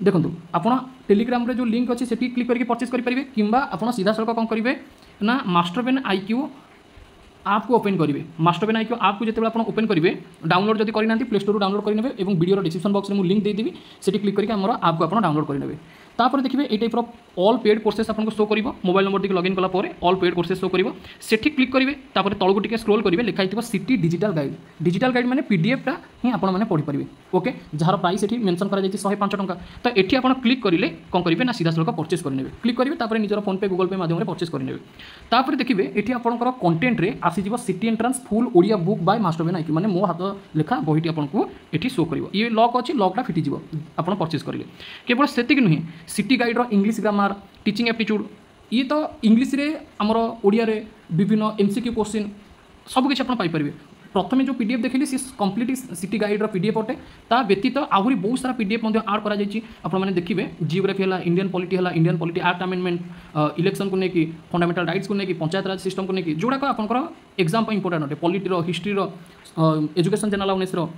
देखो आप टेलीग्राम रे जो लिंक अच्छी से क्लिक करके परचेज करेंगे कि आप सीधा सड़क कौन करेंगे ना मास्टरपेन आईक्यू आप को ओपन करेंगे मास्टरपेन आईक्यू आप को जिते आप ओपन करेंगे डाउनलोड जब करना प्ले स्टोर डाउनलोड करेंगे और वीडियो डिस्क्रिप्शन बॉक्स में लिंक देदेवी से क्लिक करके आम आप को डाउनलोड करेंगे तापर देखिए ये टाइप ऑल पेड कोर्सेस आपको शो कर मोबाइल नंबर टी लॉगिन कलापर ऑल पेड कोर्सेस शो कर से क्लिक करेंगे तापर तलू टी स्क्रोल करेंगे लिखाई सिटी डिजिटल गाइड माने पीडीएफटा ही आपने पढ़ीपारे ओके जार प्राइस ये मेंशन कर 105 टंका तो ये आप क्लिक करेंगे कौन करेंगे ना सीधा सड़क परचेज करेंगे क्लिक करेंगे तापर निजर फोन पे गूगल पे माध्यम परचेज करेंगे तापर देखिए ये आपंकर कंटेंट रे आसीज city entrance full Odia book by मास्टरपेन आईक्यू माने मो हाथ लिखा बहीटी आपको ये शो कर ये लॉक अच्छी लॉकटा फिटिज आप परचेज करेंगे केवल से नुहे city guide English grammar teaching aptitude ये तो इंग्लिश रे आमर ओडिया रे विभिन्न एमसीक्यू क्वेश्चन सबकि आप पाइपर प्रथम जो पीडीएफ देखिए सी कम्प्लीट सिटी गाइड पीडीएफ अटे ता व्यतीत आहरी बहुत सारा पीडीएफ आड कर देखिए जियोग्राफी है Indian polity act amendment election को लेकिन फंडामेंटल राइट्स को लेकिन पंचायत राज सिस्टम को लेकिन जोड़ाक आपंकर एग्जाम इंपोर्टेंट अटे polity history education general awareness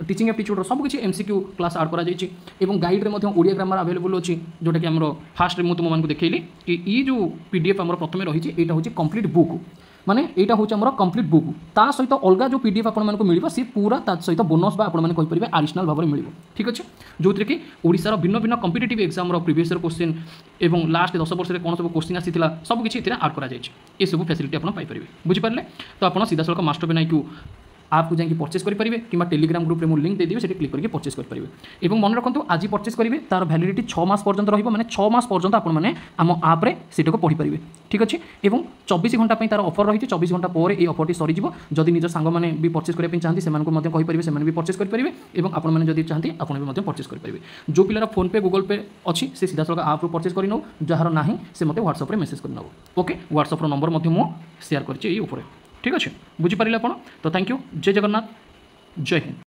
teaching aptitude सबकि एमसीक्यू क्लास आड कर गाइड में ओडिया ग्रामर अवेलेबल अच्छी जोटा कि आम फास्ट में तुम देखिए कि ये जो पीडीएफ आम प्रथम रही है हूँ कंप्लीट बुक माने यहाँ हूँ आम कंप्लीट बुक ता सहित अलग जो पीडीएफ आपको मिल सी पूरा सहित बोनस आपने आडिशनल भाव में मिल ठीक अच्छे जो थी कि ओडिशार भिन्न भिन्न कम्पिटिटिव एग्जाम प्रीवियस क्वेश्चन और लास्ट 10 वर्ष में कौन सब क्वेश्चन आसाला सबकि आड कर सब फैसिलिटी आप पाइपर बुझीपारे तो आप सीधा सड़क मास्टरपेन आईक्यू आपको जाकि परचेज करेंगे कि टेलीग्राम ग्रुप में लिंक देदेवी से क्लिक करके परचेज करेंगे मन रखु आज परचेज करेंगे तार वैलिडिटी 6 मास पर्यंत रही है 6 मास पर्यंत आपने आम आप्रे सीटा को पढ़ीपारे ठीक अच्छे और 24 घंटा तार ऑफर रही है 24 घंटा पर यह ऑफरटी सरीज जदि निज सांग मैंने भी परचेज करने चाहती से कहीपर से भी परचेज करेंगे और आपने चाहती आपने भी परचेज करेंगे जो पिलार फोन पे गूगल पे अच्छी से सीधा सड़क आप परचेज कर नौ जार ना से मतलब व्हाट्सअप मेसेज कर नब ओके व्हाट्सअप नंबर मुझे सेयार कर ठीक अच्छे बुझीपारे आप तो थैंक यू जय जगन्नाथ जय हिंद।